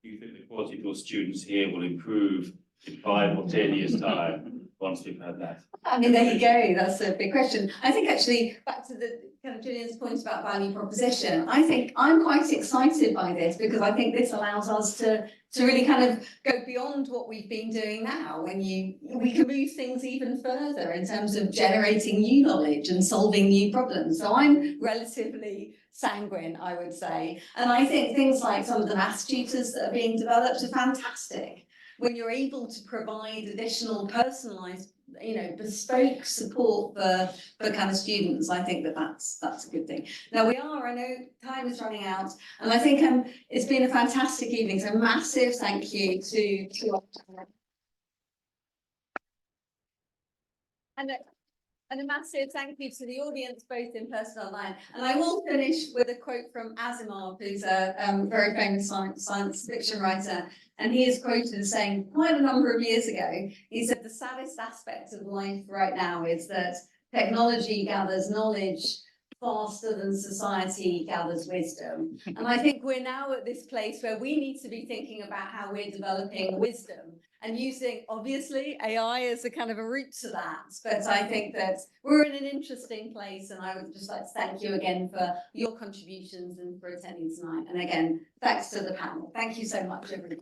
S2: Do you think the quality of your students here will improve in 5 or 10 years' time once we've had that?
S1: I mean, there you go. That's a big question. I think actually back to the kind of Julian's point about value proposition, I think I'm quite excited by this because I think this allows us to really kind of go beyond what we've been doing now. We can move things even further in terms of generating new knowledge and solving new problems. So I'm relatively sanguine, I would say. And I think things like some of the maths tutors that are being developed are fantastic. When you're able to provide additional personalised, you know, bespoke support for kind of students, I think that's a good thing. Now I know time is running out, and I think it's been a fantastic evening. So massive thank you to and a massive thank you to the audience, both in person and online. And I will finish with a quote from Asimov, who's a very famous science fiction writer. And he is quoted as saying quite a number of years ago, he said, the saddest aspect of life right now is that technology gathers knowledge faster than society gathers wisdom. And I think we're now at this place where we need to be thinking about how we're developing wisdom and using, obviously, AI as a kind of a route to that. But I think that we're in an interesting place, and I would just like to thank you again for your contributions and for attending tonight. And again, thanks to the panel. Thank you so much, everybody.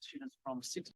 S13: Students from 6